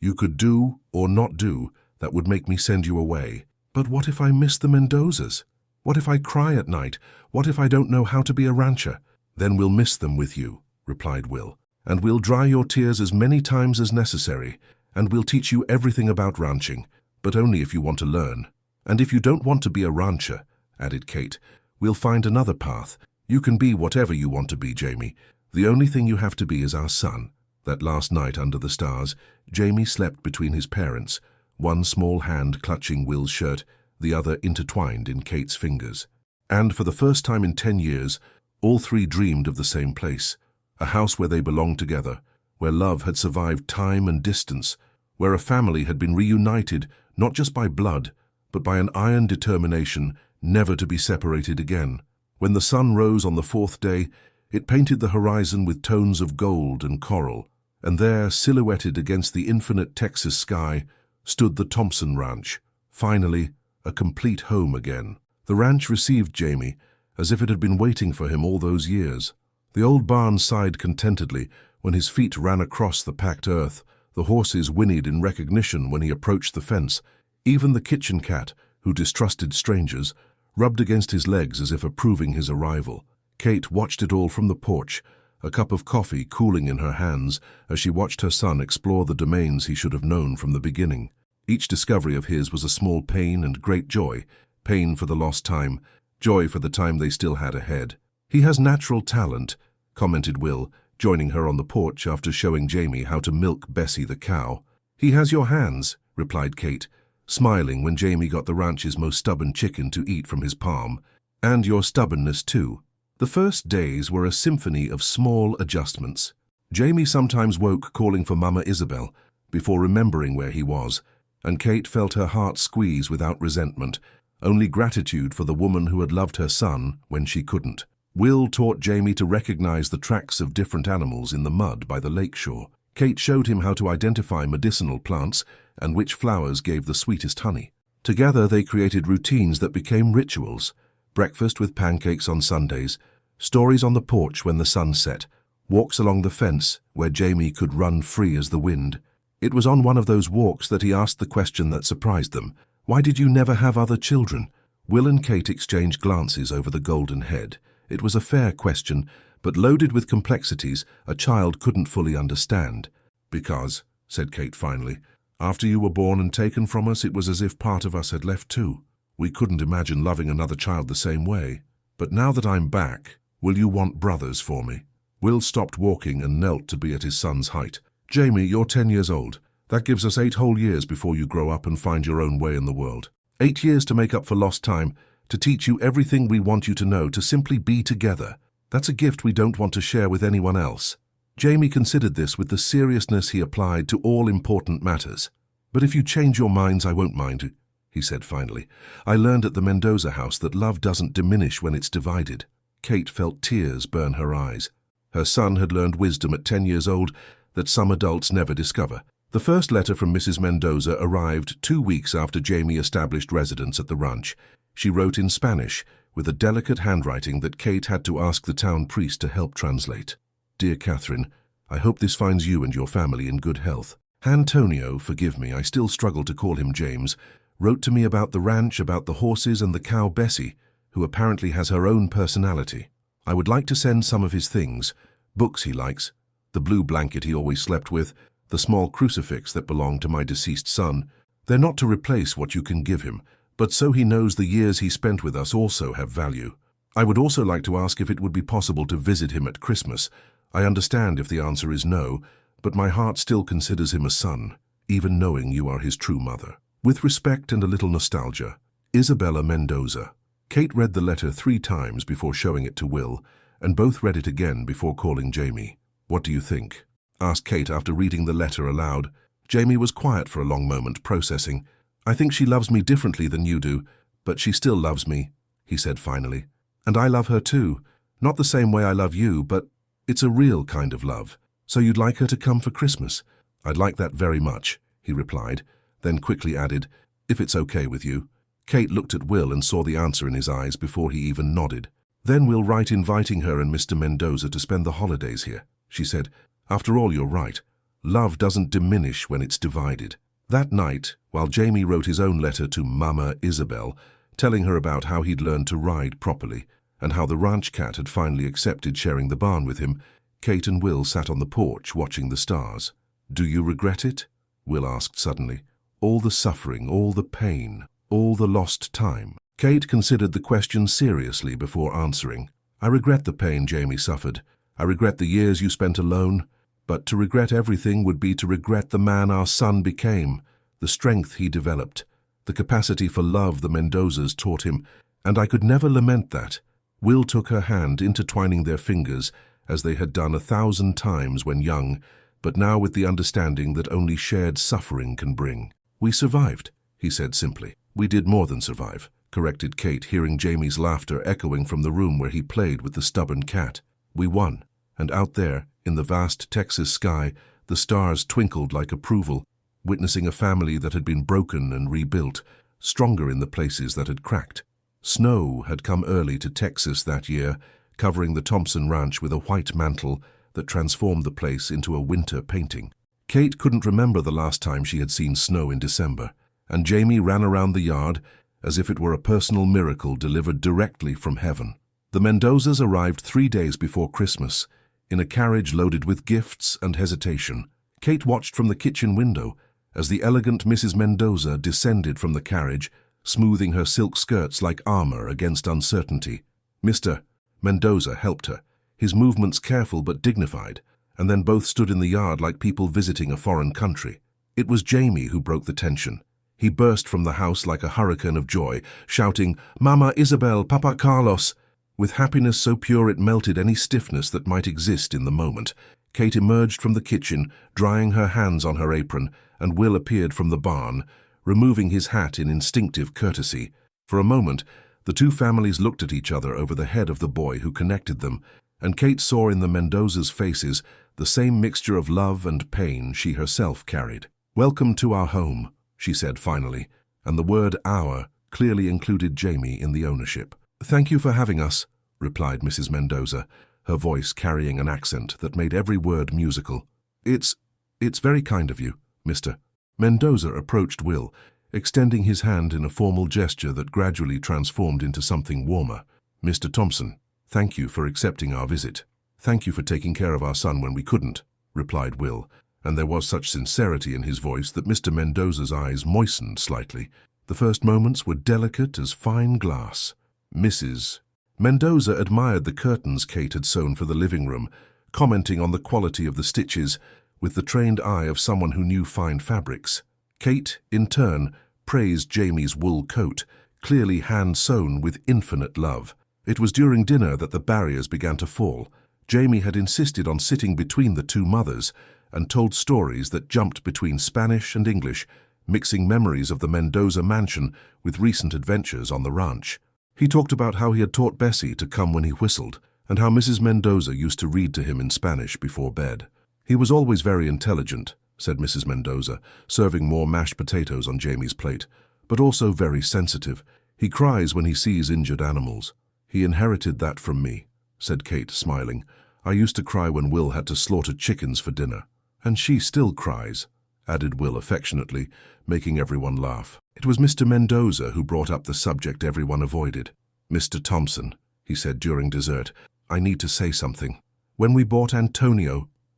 you could do or not do that would make me send you away." "But what if I miss the Mendozas? What if I cry at night? What if I don't know how to be a rancher?" "Then we'll miss them with you," replied Will. "And we'll dry your tears as many times as necessary, and we'll teach you everything about ranching, but only if you want to learn. And if you don't want to be a rancher," added Kate, "we'll find another path. You can be whatever you want to be, Jamie. The only thing you have to be is our son." That last night under the stars, Jamie slept between his parents, one small hand clutching Will's shirt, the other intertwined in Kate's fingers. And for the first time in 10 years, all three dreamed of the same place, a house where they belonged together, where love had survived time and distance, where a family had been reunited not just by blood, but by an iron determination never to be separated again. When the sun rose on the fourth day, it painted the horizon with tones of gold and coral, and there, silhouetted against the infinite Texas sky, stood the Thompson Ranch, finally a complete home again. The ranch received Jamie as if it had been waiting for him all those years. The old barn sighed contentedly when his feet ran across the packed earth. The horses whinnied in recognition when he approached the fence. Even the kitchen cat, who distrusted strangers, rubbed against his legs as if approving his arrival. Kate watched it all from the porch, a cup of coffee cooling in her hands as she watched her son explore the domains he should have known from the beginning. Each discovery of his was a small pain and great joy, pain for the lost time, joy for the time they still had ahead. "He has natural talent," commented Will, joining her on the porch after showing Jamie how to milk Bessie the cow. "He has your hands," replied Kate, smiling when Jamie got the ranch's most stubborn chicken to eat from his palm. "And your stubbornness too." The first days were a symphony of small adjustments. Jamie sometimes woke calling for Mama Isabel before remembering where he was, and Kate felt her heart squeeze without resentment, only gratitude for the woman who had loved her son when she couldn't. Will taught Jamie to recognize the tracks of different animals in the mud by the lakeshore. Kate showed him how to identify medicinal plants and which flowers gave the sweetest honey. Together they created routines that became rituals: breakfast with pancakes on Sundays, stories on the porch when the sun set, walks along the fence where Jamie could run free as the wind. It was on one of those walks that he asked the question that surprised them: "Why did you never have other children?" Will and Kate exchanged glances over the golden head. It was a fair question, but loaded with complexities a child couldn't fully understand. "Because," said Kate finally, "after you were born and taken from us, it was as if part of us had left too. We couldn't imagine loving another child the same way. But now that I'm back, will you want brothers for me?" Will stopped walking and knelt to be at his son's height. "Jamie, you're 10 years old. That gives us 8 whole years before you grow up and find your own way in the world. 8 years to make up for lost time, to teach you everything we want you to know, to simply be together. That's a gift we don't want to share with anyone else." Jamie considered this with the seriousness he applied to all important matters. "But if you change your minds, I won't mind," he said finally. "I learned at the Mendoza house that love doesn't diminish when it's divided." Kate felt tears burn her eyes. Her son had learned wisdom at 10 years old that some adults never discover. The first letter from Mrs. Mendoza arrived 2 weeks after Jamie established residence at the ranch. She wrote in Spanish, with a delicate handwriting that Kate had to ask the town priest to help translate. "Dear Catherine, I hope this finds you and your family in good health. Antonio, forgive me, I still struggle to call him James, wrote to me about the ranch, about the horses and the cow Bessie, who apparently has her own personality. I would like to send some of his things, books he likes, the blue blanket he always slept with, the small crucifix that belonged to my deceased son. They're not to replace what you can give him, but so he knows the years he spent with us also have value. I would also like to ask if it would be possible to visit him at Christmas. I understand if the answer is no, but my heart still considers him a son, even knowing you are his true mother. With respect and a little nostalgia, Isabella Mendoza." Kate read the letter 3 times before showing it to Will, and both read it again before calling Jamie. "What do you think?" asked Kate after reading the letter aloud. Jamie was quiet for a long moment, processing. "I think she loves me differently than you do, but she still loves me," he said finally. "And I love her too. Not the same way I love you, but it's a real kind of love. So you'd like her to come for Christmas?" "I'd like that very much," he replied, then quickly added, "if it's okay with you." Kate looked at Will and saw the answer in his eyes before he even nodded. "Then we'll write inviting her and Mr. Mendoza to spend the holidays here," she said. "After all, you're right. Love doesn't diminish when it's divided." That night, while Jamie wrote his own letter to Mama Isabel, telling her about how he'd learned to ride properly and how the ranch cat had finally accepted sharing the barn with him, Kate and Will sat on the porch watching the stars. "Do you regret it?" Will asked suddenly. "All the suffering, all the pain, all the lost time?" Kate considered the question seriously before answering. "I regret the pain Jamie suffered. I regret the years you spent alone. But to regret everything would be to regret the man our son became, the strength he developed, the capacity for love the Mendozas taught him, and I could never lament that." Will took her hand, intertwining their fingers, as they had done 1,000 times when young, but now with the understanding that only shared suffering can bring. "We survived," he said simply. "We did more than survive," corrected Kate, hearing Jamie's laughter echoing from the room where he played with the stubborn cat. "We won, and out there, in the vast Texas sky, the stars twinkled like approval, witnessing a family that had been broken and rebuilt, stronger in the places that had cracked. Snow had come early to Texas that year, covering the Thompson Ranch with a white mantle that transformed the place into a winter painting. Kate couldn't remember the last time she had seen snow in December, and Jamie ran around the yard as if it were a personal miracle delivered directly from heaven. The Mendozas arrived 3 days before Christmas, in a carriage loaded with gifts and hesitation. Kate watched from the kitchen window as the elegant Mrs. Mendoza descended from the carriage, smoothing her silk skirts like armor against uncertainty. Mr. Mendoza helped her, his movements careful but dignified, and then both stood in the yard like people visiting a foreign country. It was Jamie who broke the tension. He burst from the house like a hurricane of joy, shouting, "Mama Isabel, Papa Carlos!" with happiness so pure it melted any stiffness that might exist in the moment. Kate emerged from the kitchen, drying her hands on her apron, and Will appeared from the barn, removing his hat in instinctive courtesy. For a moment, the two families looked at each other over the head of the boy who connected them, and Kate saw in the Mendoza's faces the same mixture of love and pain she herself carried. "Welcome to our home," she said finally, and the word "our" clearly included Jamie in the ownership. "Thank you for having us," replied Mrs. Mendoza, her voice carrying an accent that made every word musical. It's very kind of you, Mr. Mendoza approached Will, extending his hand in a formal gesture that gradually transformed into something warmer. "Mr. Thompson, thank you for accepting our visit. Thank you for taking care of our son when we couldn't," replied Will, and there was such sincerity in his voice that Mr. Mendoza's eyes moistened slightly. The first moments were delicate as fine glass. Mrs. Mendoza admired the curtains Kate had sewn for the living room, commenting on the quality of the stitches with the trained eye of someone who knew fine fabrics. Kate, in turn, praised Jamie's wool coat, clearly hand-sewn with infinite love. It was during dinner that the barriers began to fall. Jamie had insisted on sitting between the two mothers and told stories that jumped between Spanish and English, mixing memories of the Mendoza mansion with recent adventures on the ranch. He talked about how he had taught Bessie to come when he whistled, and how Mrs. Mendoza used to read to him in Spanish before bed. "He was always very intelligent," said Mrs. Mendoza, serving more mashed potatoes on Jamie's plate, "but also very sensitive. He cries when he sees injured animals." "He inherited that from me," said Kate, smiling. "I used to cry when Will had to slaughter chickens for dinner." "And she still cries," added Will affectionately, making everyone laugh. It was Mr. Mendoza who brought up the subject everyone avoided. "Mr. Thompson," he said during dessert, "I need to say something. When we bought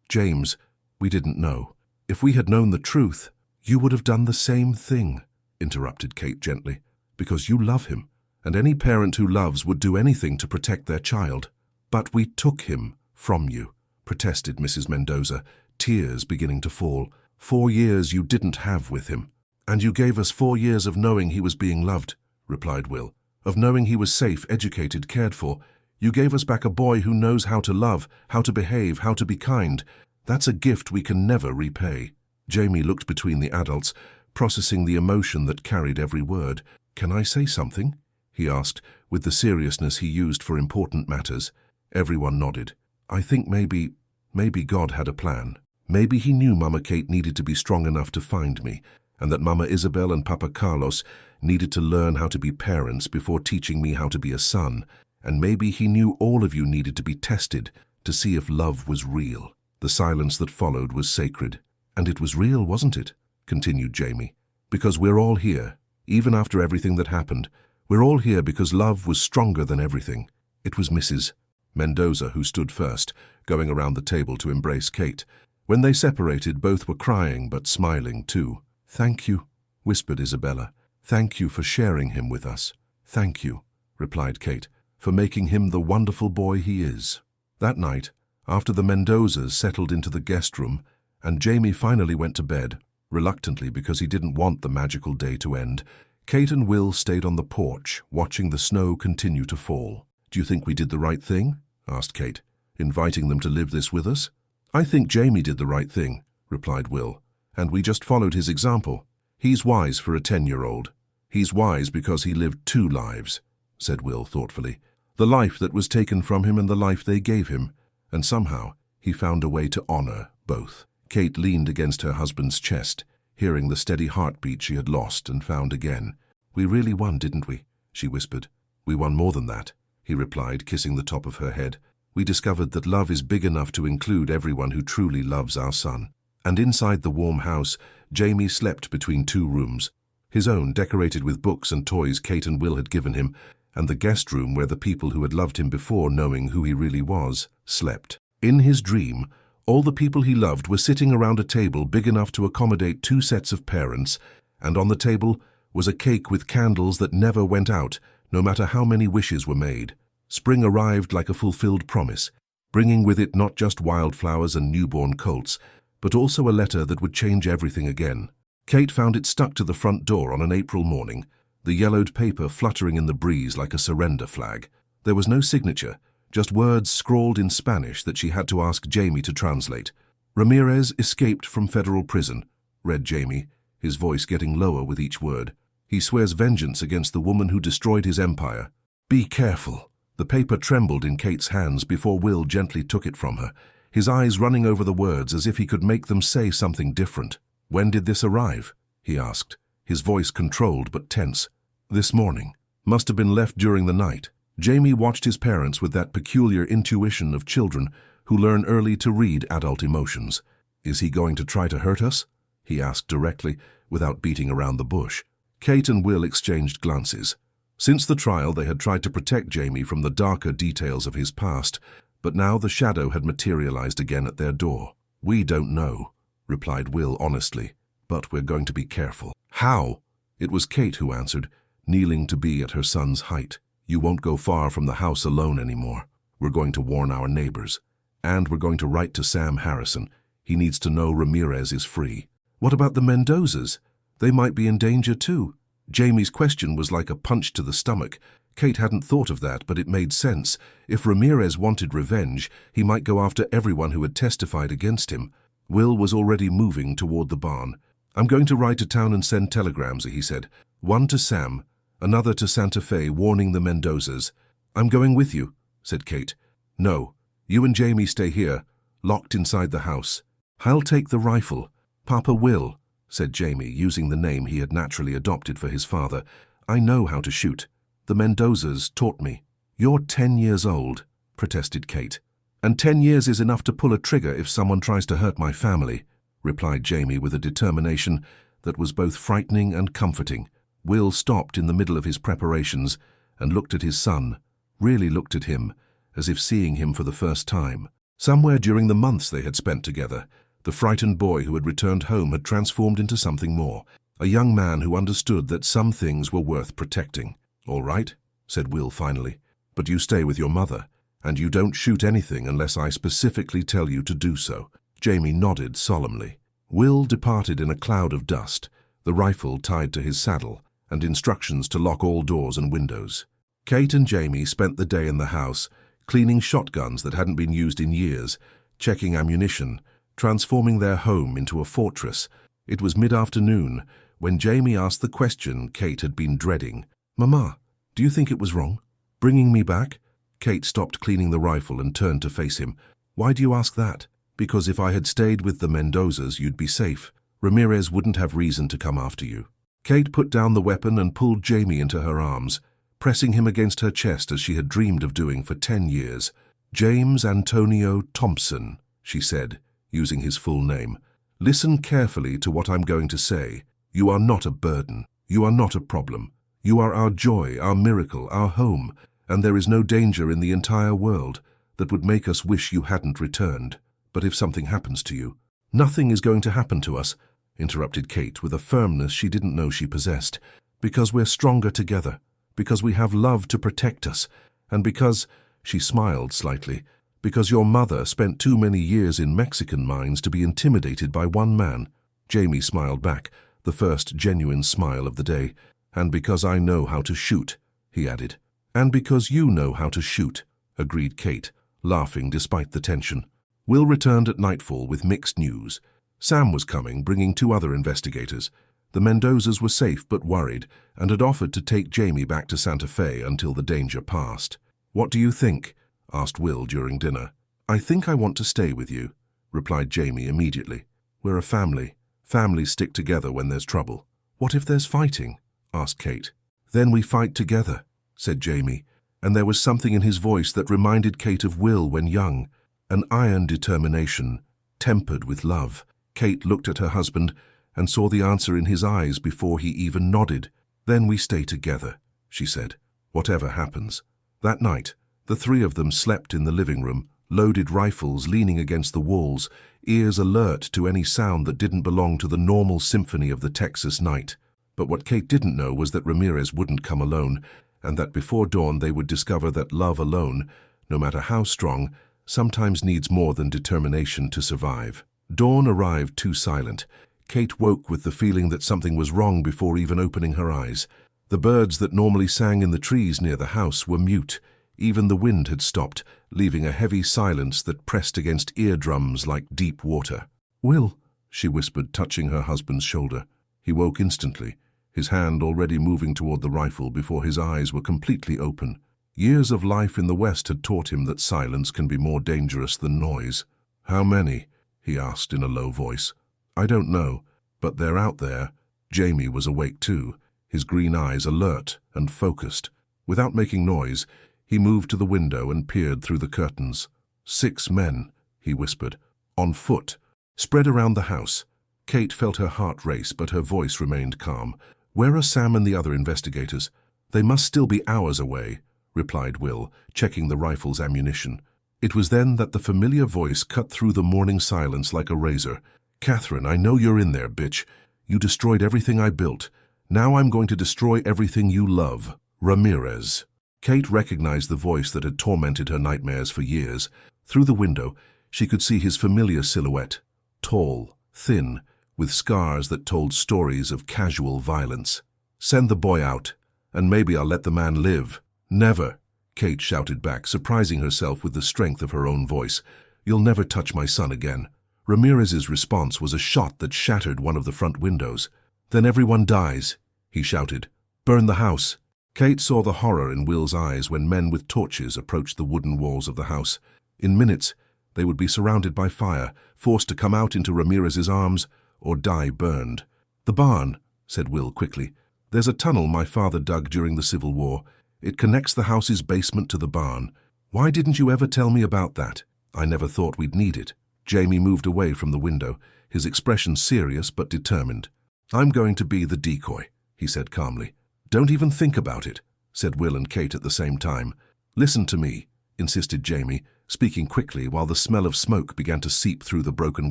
James, we didn't know. If we had known the truth, you would have done the same thing," interrupted Kate gently, "because you love him, and any parent who loves would do anything to protect their child. But we took him from you," protested Mrs. Mendoza, tears beginning to fall. "4 years you didn't have with him." "And you gave us 4 years of knowing he was being loved," replied Will. "Of knowing he was safe, educated, cared for. You gave us back a boy who knows how to love, how to behave, how to be kind. That's a gift we can never repay." Jamie looked between the adults, processing the emotion that carried every word. "Can I say something?" he asked, with the seriousness he used for important matters. Everyone nodded. "I think maybe God had a plan. Maybe he knew Mama Kate needed to be strong enough to find me, and that Mama Isabel and Papa Carlos needed to learn how to be parents before teaching me how to be a son. And maybe he knew all of you needed to be tested to see if love was real." The silence that followed was sacred. "And it was real, wasn't it?" continued Jamie. "Because we're all here, even after everything that happened. We're all here because love was stronger than everything." It was Mrs. Mendoza who stood first, going around the table to embrace Kate. When they separated, both were crying but smiling too. "Thank you," whispered Isabella. "Thank you for sharing him with us." "Thank you," replied Kate, "for making him the wonderful boy he is." That night, after the Mendozas settled into the guest room, and Jamie finally went to bed, reluctantly because he didn't want the magical day to end, Kate and Will stayed on the porch, watching the snow continue to fall. "Do you think we did the right thing?" asked Kate, "inviting them to live this with us?" "I think Jamie did the right thing," replied Will, "and we just followed his example. He's wise for a 10-year-old. He's wise because he lived 2 lives, said Will thoughtfully. The life that was taken from him and the life they gave him, and somehow he found a way to honor both. Kate leaned against her husband's chest, hearing the steady heartbeat she had lost and found again. "We really won, didn't we?" she whispered. "We won more than that," he replied, kissing the top of her head. "We discovered that love is big enough to include everyone who truly loves our son." And inside the warm house, Jamie slept between 2 rooms, his own decorated with books and toys Kate and Will had given him, and the guest room where the people who had loved him before knowing who he really was slept. In his dream, all the people he loved were sitting around a table big enough to accommodate 2 sets of parents, and on the table was a cake with candles that never went out, no matter how many wishes were made. Spring arrived like a fulfilled promise, bringing with it not just wildflowers and newborn colts, but also a letter that would change everything again. Kate found it stuck to the front door on an April morning, the yellowed paper fluttering in the breeze like a surrender flag. There was no signature, just words scrawled in Spanish that she had to ask Jamie to translate. "Ramirez escaped from federal prison," read Jamie, his voice getting lower with each word. "He swears vengeance against the woman who destroyed his empire. Be careful." The paper trembled in Kate's hands before Will gently took it from her, his eyes running over the words as if he could make them say something different. "When did this arrive?" he asked, his voice controlled but tense. "This morning. Must have been left during the night." Jamie watched his parents with that peculiar intuition of children who learn early to read adult emotions. "Is he going to try to hurt us?" he asked directly, without beating around the bush. Kate and Will exchanged glances. Since the trial, they had tried to protect Jamie from the darker details of his past, but now the shadow had materialized again at their door. "We don't know," replied Will honestly, "but we're going to be careful." "How?" It was Kate who answered, kneeling to be at her son's height. "You won't go far from the house alone anymore. We're going to warn our neighbors. And we're going to write to Sam Harrison. He needs to know Ramirez is free." "What about the Mendozas? They might be in danger too." Jamie's question was like a punch to the stomach. Kate hadn't thought of that, but it made sense. If Ramirez wanted revenge, he might go after everyone who had testified against him. Will was already moving toward the barn. "I'm going to ride to town and send telegrams," he said. "One to Sam, another to Santa Fe, warning the Mendozas." "I'm going with you," said Kate. "No, you and Jamie stay here, locked inside the house. I'll take the rifle." "Papa will," said Jamie, using the name he had naturally adopted for his father. "I know how to shoot. The Mendozas taught me." "You're 10 years old," protested Kate. "And 10 years is enough to pull a trigger if someone tries to hurt my family," replied Jamie with a determination that was both frightening and comforting. Will stopped in the middle of his preparations and looked at his son, really looked at him, as if seeing him for the first time. Somewhere during the months they had spent together, the frightened boy who had returned home had transformed into something more, a young man who understood that some things were worth protecting. "All right," said Will finally, "but you stay with your mother, and you don't shoot anything unless I specifically tell you to do so." Jamie nodded solemnly. Will departed in a cloud of dust, the rifle tied to his saddle, and instructions to lock all doors and windows. Kate and Jamie spent the day in the house, cleaning shotguns that hadn't been used in years, checking ammunition, transforming their home into a fortress. It was mid-afternoon when Jamie asked the question Kate had been dreading. "Mama, do you think it was wrong, bringing me back?" Kate stopped cleaning the rifle and turned to face him. "Why do you ask that?" "Because if I had stayed with the Mendozas, you'd be safe. Ramirez wouldn't have reason to come after you." Kate put down the weapon and pulled Jamie into her arms, pressing him against her chest as she had dreamed of doing for 10 years. "James Antonio Thompson," she said, using his full name. "Listen carefully to what I'm going to say. You are not a burden. You are not a problem. You are our joy, our miracle, our home, and there is no danger in the entire world that would make us wish you hadn't returned. But if something happens to you—" "Nothing is going to happen to us," interrupted Kate with a firmness she didn't know she possessed, "because we're stronger together, because we have love to protect us, and because," she smiled slightly, "because your mother spent too many years in Mexican mines to be intimidated by one man." Jamie smiled back, the first genuine smile of the day. "And because I know how to shoot," he added. "And because you know how to shoot," agreed Kate, laughing despite the tension. Will returned at nightfall with mixed news. Sam was coming, bringing 2 other investigators. The Mendozas were safe but worried, and had offered to take Jamie back to Santa Fe until the danger passed. "What do you think?" asked Will during dinner. "I think I want to stay with you," replied Jamie immediately. "We're a family. Families stick together when there's trouble." "What if there's fighting?" asked Kate. "Then we fight together," said Jamie, and there was something in his voice that reminded Kate of Will when young, an iron determination, tempered with love. Kate looked at her husband and saw the answer in his eyes before he even nodded. "Then we stay together," she said, "whatever happens." That night, the 3 of them slept in the living room, loaded rifles leaning against the walls, ears alert to any sound that didn't belong to the normal symphony of the Texas night. But what Kate didn't know was that Ramirez wouldn't come alone, and that before dawn they would discover that love alone, no matter how strong, sometimes needs more than determination to survive. Dawn arrived too silent. Kate woke with the feeling that something was wrong before even opening her eyes. The birds that normally sang in the trees near the house were mute, Even the wind had stopped, leaving a heavy silence that pressed against eardrums like deep water. "Will," she whispered, touching her husband's shoulder. He woke instantly, his hand already moving toward the rifle before his eyes were completely open. Years of life in the West had taught him that silence can be more dangerous than noise. "How many?" he asked in a low voice. "I don't know, but they're out there." Jamie was awake too, his green eyes alert and focused. Without making noise, he moved to the window and peered through the curtains. 6 men, he whispered, on foot, spread around the house. Kate felt her heart race, but her voice remained calm. "Where are Sam and the other investigators?" "They must still be hours away," replied Will, checking the rifle's ammunition. It was then that the familiar voice cut through the morning silence like a razor. "Catherine, I know you're in there, bitch. You destroyed everything I built. Now I'm going to destroy everything you love. Ramirez." Kate recognized the voice that had tormented her nightmares for years. Through the window, she could see his familiar silhouette, tall, thin, with scars that told stories of casual violence. "Send the boy out, and maybe I'll let the man live." "Never," Kate shouted back, surprising herself with the strength of her own voice. "You'll never touch my son again." Ramirez's response was a shot that shattered one of the front windows. "Then everyone dies," he shouted. "Burn the house." Kate saw the horror in Will's eyes when men with torches approached the wooden walls of the house. In minutes, they would be surrounded by fire, forced to come out into Ramirez's arms or die burned. "The barn," said Will quickly. "There's a tunnel my father dug during the Civil War. It connects the house's basement to the barn. Why didn't you ever tell me about that?" "I never thought we'd need it." Jamie moved away from the window, his expression serious but determined. "I'm going to be the decoy," he said calmly. "Don't even think about it," said Will and Kate at the same time. "Listen to me," insisted Jamie, speaking quickly while the smell of smoke began to seep through the broken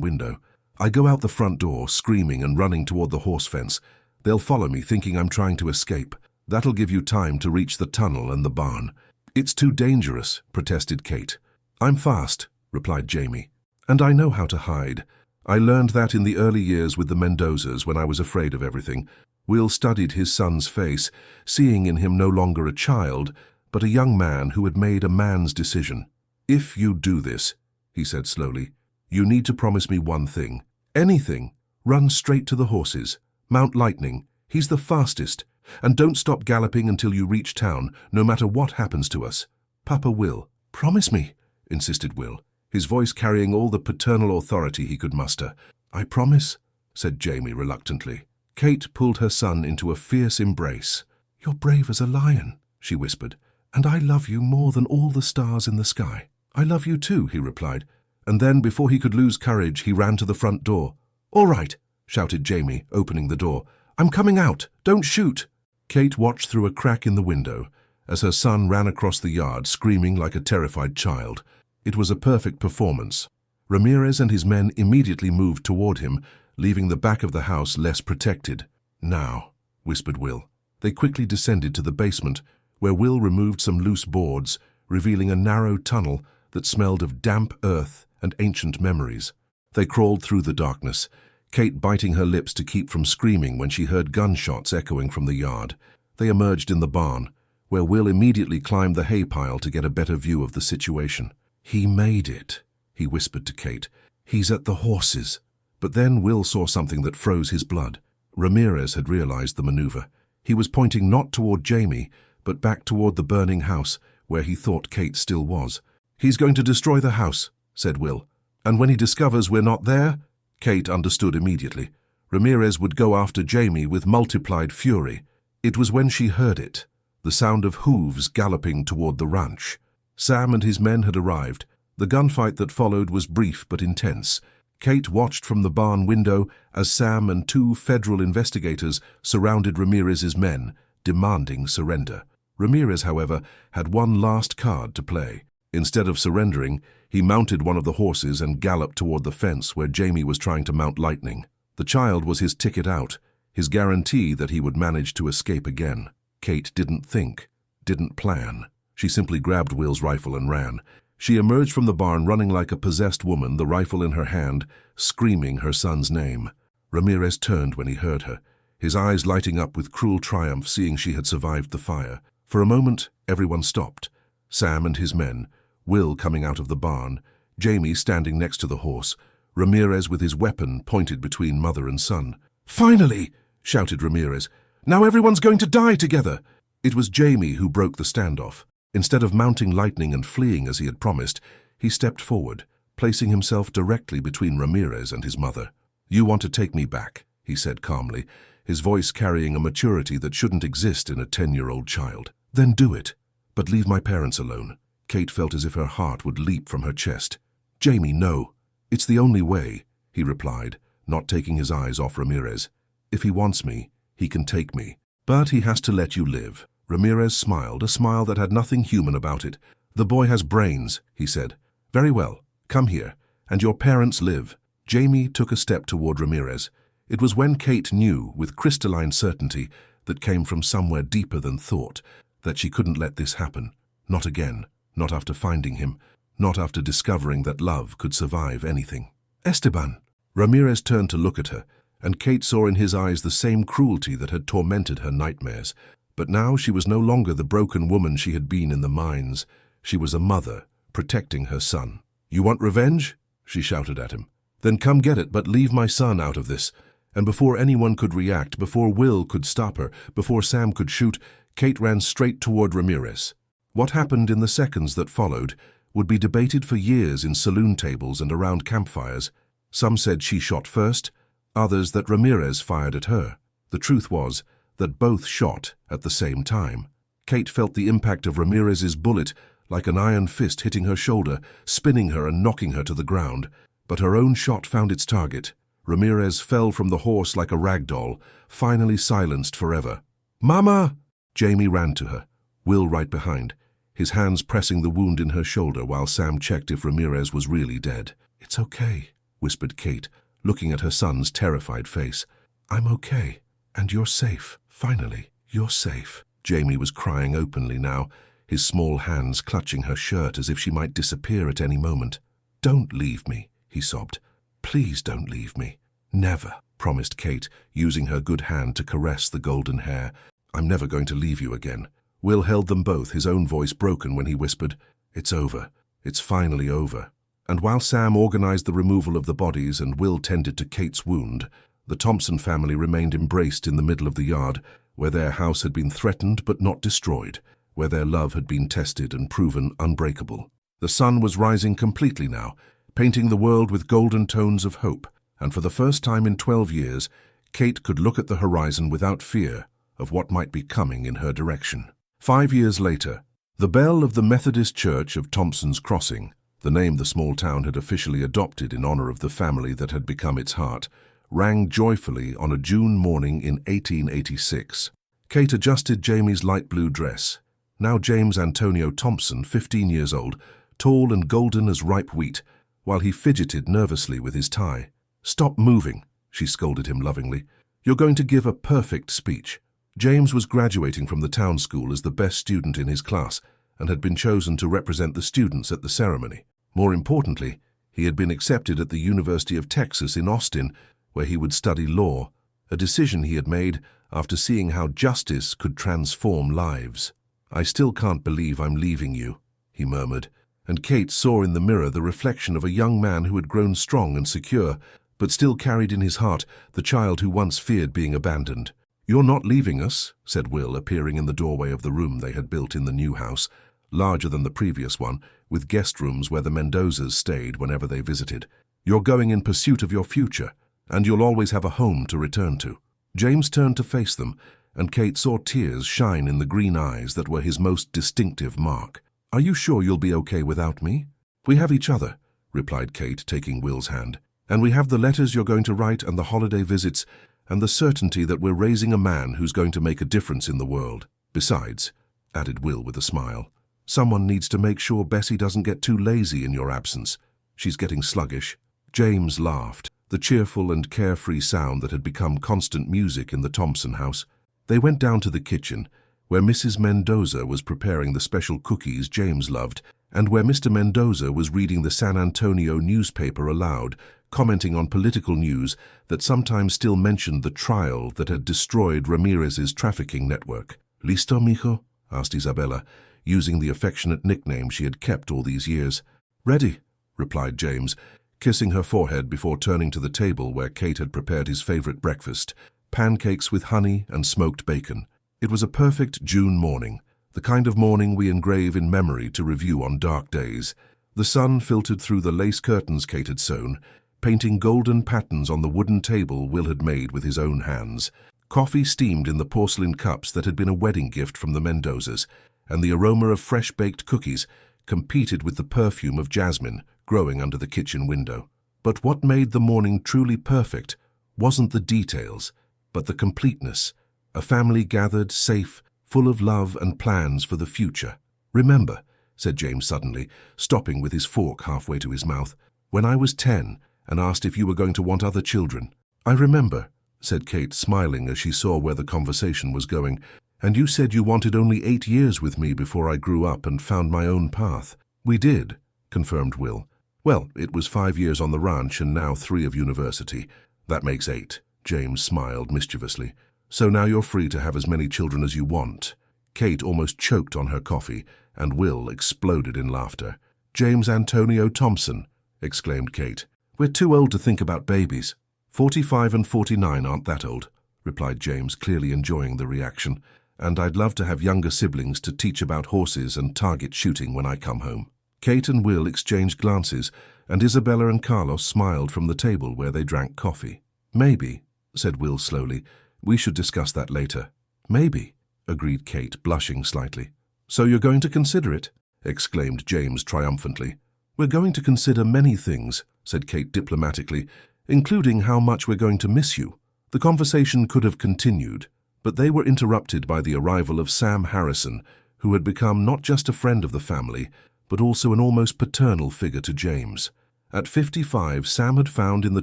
window. "I go out the front door, screaming and running toward the horse fence. They'll follow me, thinking I'm trying to escape. That'll give you time to reach the tunnel and the barn." "It's too dangerous," protested Kate. "I'm fast," replied Jamie. "And I know how to hide. I learned that in the early years with the Mendozas when I was afraid of everything." Will studied his son's face, seeing in him no longer a child, but a young man who had made a man's decision. "If you do this," he said slowly, "you need to promise me one thing. Anything. Run straight to the horses. Mount Lightning. He's the fastest. And don't stop galloping until you reach town, no matter what happens to us." "Papa will." "Promise me," insisted Will, his voice carrying all the paternal authority he could muster. "I promise," said Jamie reluctantly. Kate pulled her son into a fierce embrace. "You're brave as a lion," she whispered, "and I love you more than all the stars in the sky." "I love you too," he replied, and then, before he could lose courage, he ran to the front door. "All right," shouted Jamie, opening the door. "I'm coming out. Don't shoot." Kate watched through a crack in the window as her son ran across the yard, screaming like a terrified child. It was a perfect performance. Ramirez and his men immediately moved toward him, leaving the back of the house less protected. "Now," whispered Will. They quickly descended to the basement, where Will removed some loose boards, revealing a narrow tunnel that smelled of damp earth and ancient memories. They crawled through the darkness, Kate biting her lips to keep from screaming when she heard gunshots echoing from the yard. They emerged in the barn, where Will immediately climbed the hay pile to get a better view of the situation. "He made it," he whispered to Kate. "He's at the horses." But then Will saw something that froze his blood. Ramirez had realized the maneuver. He was pointing not toward Jamie, but back toward the burning house, where he thought Kate still was. "He's going to destroy the house," said Will. "And when he discovers we're not there," Kate understood immediately. Ramirez would go after Jamie with multiplied fury. It was when she heard it, the sound of hooves galloping toward the ranch. Sam and his men had arrived. The gunfight that followed was brief but intense. Kate watched from the barn window as Sam and 2 federal investigators surrounded Ramirez's men, demanding surrender. Ramirez, however, had one last card to play. Instead of surrendering, he mounted one of the horses and galloped toward the fence where Jamie was trying to mount Lightning. The child was his ticket out, his guarantee that he would manage to escape again. Kate didn't think, didn't plan. She simply grabbed Will's rifle and ran. She emerged from the barn running like a possessed woman, the rifle in her hand, screaming her son's name. Ramirez turned when he heard her, his eyes lighting up with cruel triumph seeing she had survived the fire. For a moment, everyone stopped. Sam and his men, Will coming out of the barn, Jamie standing next to the horse, Ramirez with his weapon pointed between mother and son. "Finally!" shouted Ramirez. "Now everyone's going to die together!" It was Jamie who broke the standoff. Instead of mounting Lightning and fleeing as he had promised, he stepped forward, placing himself directly between Ramirez and his mother. "You want to take me back," he said calmly, his voice carrying a maturity that shouldn't exist in a 10-year-old child. "Then do it. But leave my parents alone." Kate felt as if her heart would leap from her chest. "Jamie, no. It's the only way," he replied, not taking his eyes off Ramirez. "If he wants me, he can take me. But he has to let you live." Ramirez smiled, a smile that had nothing human about it. "The boy has brains," he said. "Very well. Come here, and your parents live." Jamie took a step toward Ramirez. It was when Kate knew, with crystalline certainty, that came from somewhere deeper than thought, that she couldn't let this happen. Not again. Not after finding him. Not after discovering that love could survive anything. "Esteban!" Ramirez turned to look at her, and Kate saw in his eyes the same cruelty that had tormented her nightmares. But now she was no longer the broken woman she had been in the mines. She was a mother, protecting her son. "You want revenge?" she shouted at him. "Then come get it, but leave my son out of this." And before anyone could react, before Will could stop her, before Sam could shoot, Kate ran straight toward Ramirez. What happened in the seconds that followed would be debated for years in saloon tables and around campfires. Some said she shot first, others that Ramirez fired at her. The truth was that both shot at the same time. Kate felt the impact of Ramirez's bullet like an iron fist hitting her shoulder, spinning her and knocking her to the ground. But her own shot found its target. Ramirez fell from the horse like a rag doll, finally silenced forever. "Mama!" Jamie ran to her, Will right behind, his hands pressing the wound in her shoulder while Sam checked if Ramirez was really dead. "It's okay," whispered Kate, looking at her son's terrified face. "I'm okay, and you're safe. Finally, you're safe." Jamie was crying openly now, his small hands clutching her shirt as if she might disappear at any moment. "Don't leave me," he sobbed. "Please don't leave me." "Never," promised Kate, using her good hand to caress the golden hair. "I'm never going to leave you again." Will held them both, his own voice broken when he whispered, "It's over. It's finally over." And while Sam organized the removal of the bodies and Will tended to Kate's wound, the Thompson family remained embraced in the middle of the yard, where their house had been threatened but not destroyed, where their love had been tested and proven unbreakable. The sun was rising completely now, painting the world with golden tones of hope, and for the first time in 12 years, Kate could look at the horizon without fear of what might be coming in her direction. 5 years later, the bell of the Methodist Church of Thompson's Crossing, the name the small town had officially adopted in honor of the family that had become its heart, rang joyfully on a June morning in 1886. Kate adjusted Jamie's light blue dress. Now James Antonio Thompson, 15 years old, tall and golden as ripe wheat, while he fidgeted nervously with his tie. "Stop moving," she scolded him lovingly. "You're going to give a perfect speech." James was graduating from the town school as the best student in his class and had been chosen to represent the students at the ceremony. More importantly, he had been accepted at the University of Texas in Austin, where he would study law, a decision he had made after seeing how justice could transform lives. "I still can't believe I'm leaving you," he murmured, and Kate saw in the mirror the reflection of a young man who had grown strong and secure, but still carried in his heart the child who once feared being abandoned. "You're not leaving us," said Will, appearing in the doorway of the room they had built in the new house, larger than the previous one, with guest rooms where the Mendozas stayed whenever they visited. "You're going in pursuit of your future, and you'll always have a home to return to." James turned to face them, and Kate saw tears shine in the green eyes that were his most distinctive mark. "Are you sure you'll be okay without me?" "We have each other," replied Kate, taking Will's hand. "And we have the letters you're going to write and the holiday visits, and the certainty that we're raising a man who's going to make a difference in the world. Besides," added Will with a smile, "someone needs to make sure Bessie doesn't get too lazy in your absence. She's getting sluggish." James laughed, the cheerful and carefree sound that had become constant music in the Thompson house. They went down to the kitchen, where Mrs. Mendoza was preparing the special cookies James loved, and where Mr. Mendoza was reading the San Antonio newspaper aloud, commenting on political news that sometimes still mentioned the trial that had destroyed Ramirez's trafficking network. "Listo, mijo?" asked Isabella, using the affectionate nickname she had kept all these years. "Ready," replied James, kissing her forehead before turning to the table where Kate had prepared his favorite breakfast, pancakes with honey and smoked bacon. It was a perfect June morning, the kind of morning we engrave in memory to review on dark days. The sun filtered through the lace curtains Kate had sewn, painting golden patterns on the wooden table Will had made with his own hands. Coffee steamed in the porcelain cups that had been a wedding gift from the Mendozas, and the aroma of fresh-baked cookies competed with the perfume of jasmine growing under the kitchen window. But what made the morning truly perfect wasn't the details, but the completeness. A family gathered, safe, full of love and plans for the future. "Remember," said James suddenly, stopping with his fork halfway to his mouth, "when I was 10 and asked if you were going to want other children?" "I remember," said Kate, smiling as she saw where the conversation was going. "And you said you wanted only 8 years with me before I grew up and found my own path." "We did," confirmed Will. "Well, it was 5 years on the ranch and now 3 of university. That makes 8, James smiled mischievously. "So now you're free to have as many children as you want." Kate almost choked on her coffee, and Will exploded in laughter. "James Antonio Thompson," exclaimed Kate. "We're too old to think about babies." 45 and 49 aren't that old," replied James, clearly enjoying the reaction. "And I'd love to have younger siblings to teach about horses and target shooting when I come home." Kate and Will exchanged glances, and Isabella and Carlos smiled from the table where they drank coffee. "Maybe," said Will slowly, "we should discuss that later." "Maybe," agreed Kate, blushing slightly. "So you're going to consider it?" exclaimed James triumphantly. "We're going to consider many things," said Kate diplomatically, "including how much we're going to miss you." The conversation could have continued, but they were interrupted by the arrival of Sam Harrison, who had become not just a friend of the family, but also an almost paternal figure to James. At 55, Sam had found in the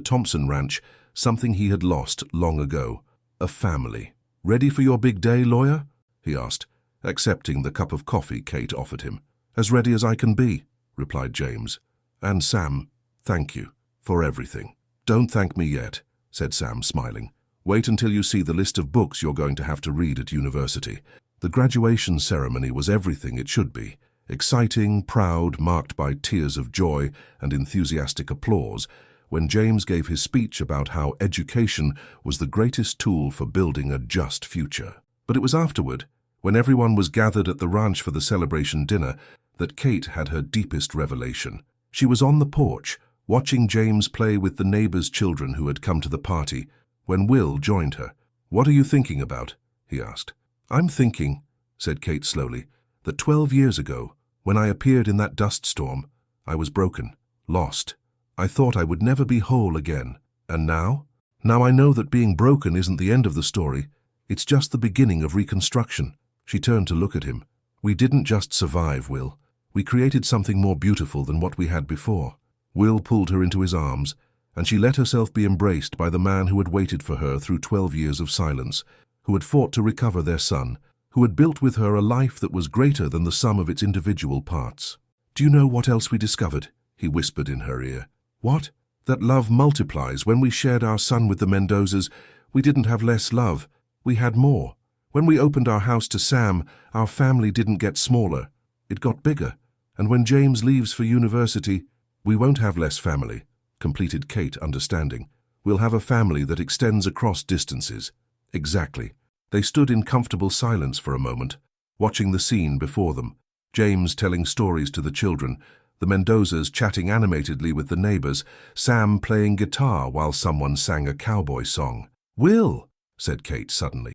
Thompson Ranch something he had lost long ago: a family. "Ready for your big day, lawyer?" he asked, accepting the cup of coffee Kate offered him. "As ready as I can be," replied James. "And Sam, thank you for everything." "Don't thank me yet," said Sam, smiling. "Wait until you see the list of books you're going to have to read at university." The graduation ceremony was everything it should be. Exciting, proud, marked by tears of joy and enthusiastic applause, when James gave his speech about how education was the greatest tool for building a just future. But it was afterward, when everyone was gathered at the ranch for the celebration dinner, that Kate had her deepest revelation. She was on the porch, watching James play with the neighbors' children who had come to the party, when Will joined her. "What are you thinking about?" he asked. "I'm thinking," said Kate slowly, "that 12 years ago, when I appeared in that dust storm, I was broken, lost. I thought I would never be whole again. And now? Now I know that being broken isn't the end of the story. It's just the beginning of reconstruction." She turned to look at him. "We didn't just survive, Will. We created something more beautiful than what we had before." Will pulled her into his arms, and she let herself be embraced by the man who had waited for her through 12 years of silence, who had fought to recover their son, who had built with her a life that was greater than the sum of its individual parts. "Do you know what else we discovered?" he whispered in her ear. "What? That love multiplies. When we shared our son with the Mendozas, we didn't have less love. We had more. When we opened our house to Sam, our family didn't get smaller. It got bigger. And when James leaves for university, we won't have less family," completed Kate, understanding. "We'll have a family that extends across distances." "Exactly." They stood in comfortable silence for a moment, watching the scene before them. James telling stories to the children, the Mendozas chatting animatedly with the neighbors, Sam playing guitar while someone sang a cowboy song. "Will," said Kate suddenly.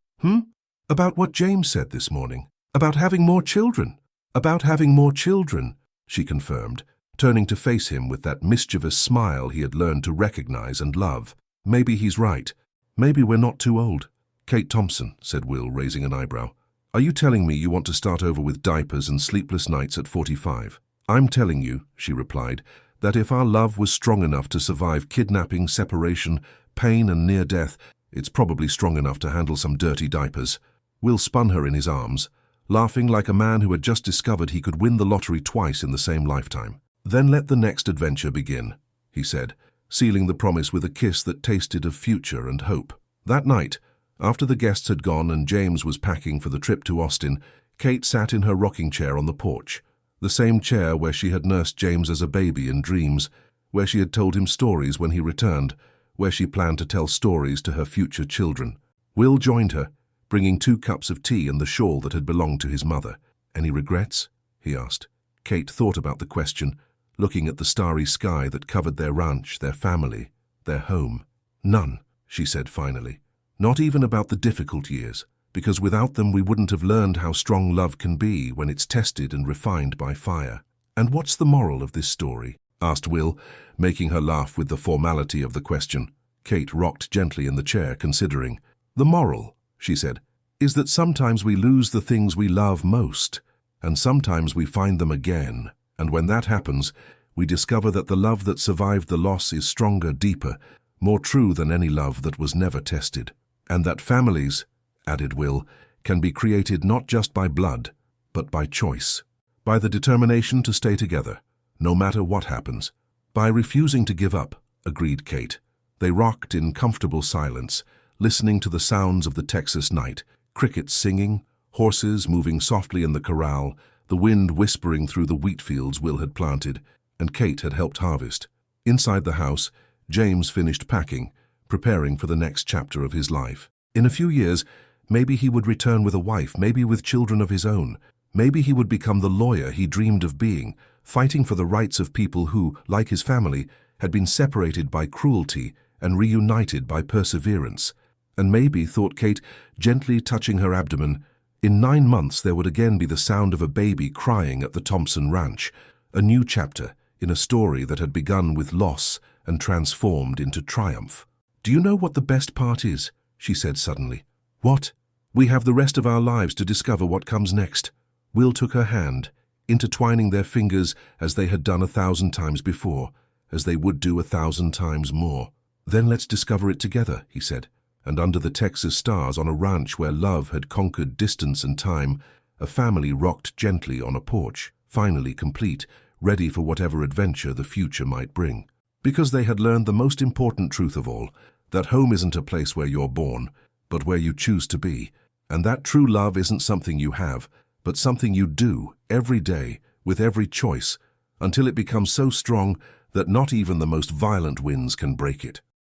"About what James said this morning. About having more children." "About having more children," she confirmed, turning to face him with that mischievous smile he had learned to recognize and love. "Maybe he's right. Maybe we're not too old." "Kate Thompson," said Will, raising an eyebrow. "Are you telling me you want to start over with diapers and sleepless nights at 45? "I'm telling you," she replied, "that if our love was strong enough to survive kidnapping, separation, pain and near death, it's probably strong enough to handle some dirty diapers." Will spun her in his arms, laughing like a man who had just discovered he could win the lottery twice in the same lifetime. "Then let the next adventure begin," he said, sealing the promise with a kiss that tasted of future and hope. That night, after the guests had gone and James was packing for the trip to Austin, Kate sat in her rocking chair on the porch, the same chair where she had nursed James as a baby in dreams, where she had told him stories when he returned, where she planned to tell stories to her future children. Will joined her, bringing 2 cups of tea and the shawl that had belonged to his mother. "Any regrets?" he asked. Kate thought about the question, looking at the starry sky that covered their ranch, their family, their home. "None," she said finally. "Not even about the difficult years, because without them we wouldn't have learned how strong love can be when it's tested and refined by fire." "And what's the moral of this story?" asked Will, making her laugh with the formality of the question. Kate rocked gently in the chair, considering. "The moral," she said, "is that sometimes we lose the things we love most, and sometimes we find them again. And when that happens, we discover that the love that survived the loss is stronger, deeper, more true than any love that was never tested. And that families," added Will, "can be created not just by blood, but by choice. By the determination to stay together, no matter what happens. By refusing to give up," agreed Kate. They rocked in comfortable silence, listening to the sounds of the Texas night, crickets singing, horses moving softly in the corral, the wind whispering through the wheat fields Will had planted, and Kate had helped harvest. Inside the house, James finished packing, preparing for the next chapter of his life. In a few years, maybe he would return with a wife, maybe with children of his own. Maybe he would become the lawyer he dreamed of being, fighting for the rights of people who, like his family, had been separated by cruelty and reunited by perseverance. And maybe, thought Kate, gently touching her abdomen, in 9 months there would again be the sound of a baby crying at the Thompson Ranch, a new chapter in a story that had begun with loss and transformed into triumph. "Do you know what the best part is?" she said suddenly. "What?" "We have the rest of our lives to discover what comes next." Will took her hand, intertwining their fingers as they had done 1,000 times before, as they would do 1,000 times more. "Then let's discover it together," he said. And under the Texas stars, on a ranch where love had conquered distance and time, a family rocked gently on a porch, finally complete, ready for whatever adventure the future might bring. Because they had learned the most important truth of all, that home isn't a place where you're born, but where you choose to be, and that true love isn't something you have, but something you do every day, with every choice, until it becomes so strong that not even the most violent winds can break it.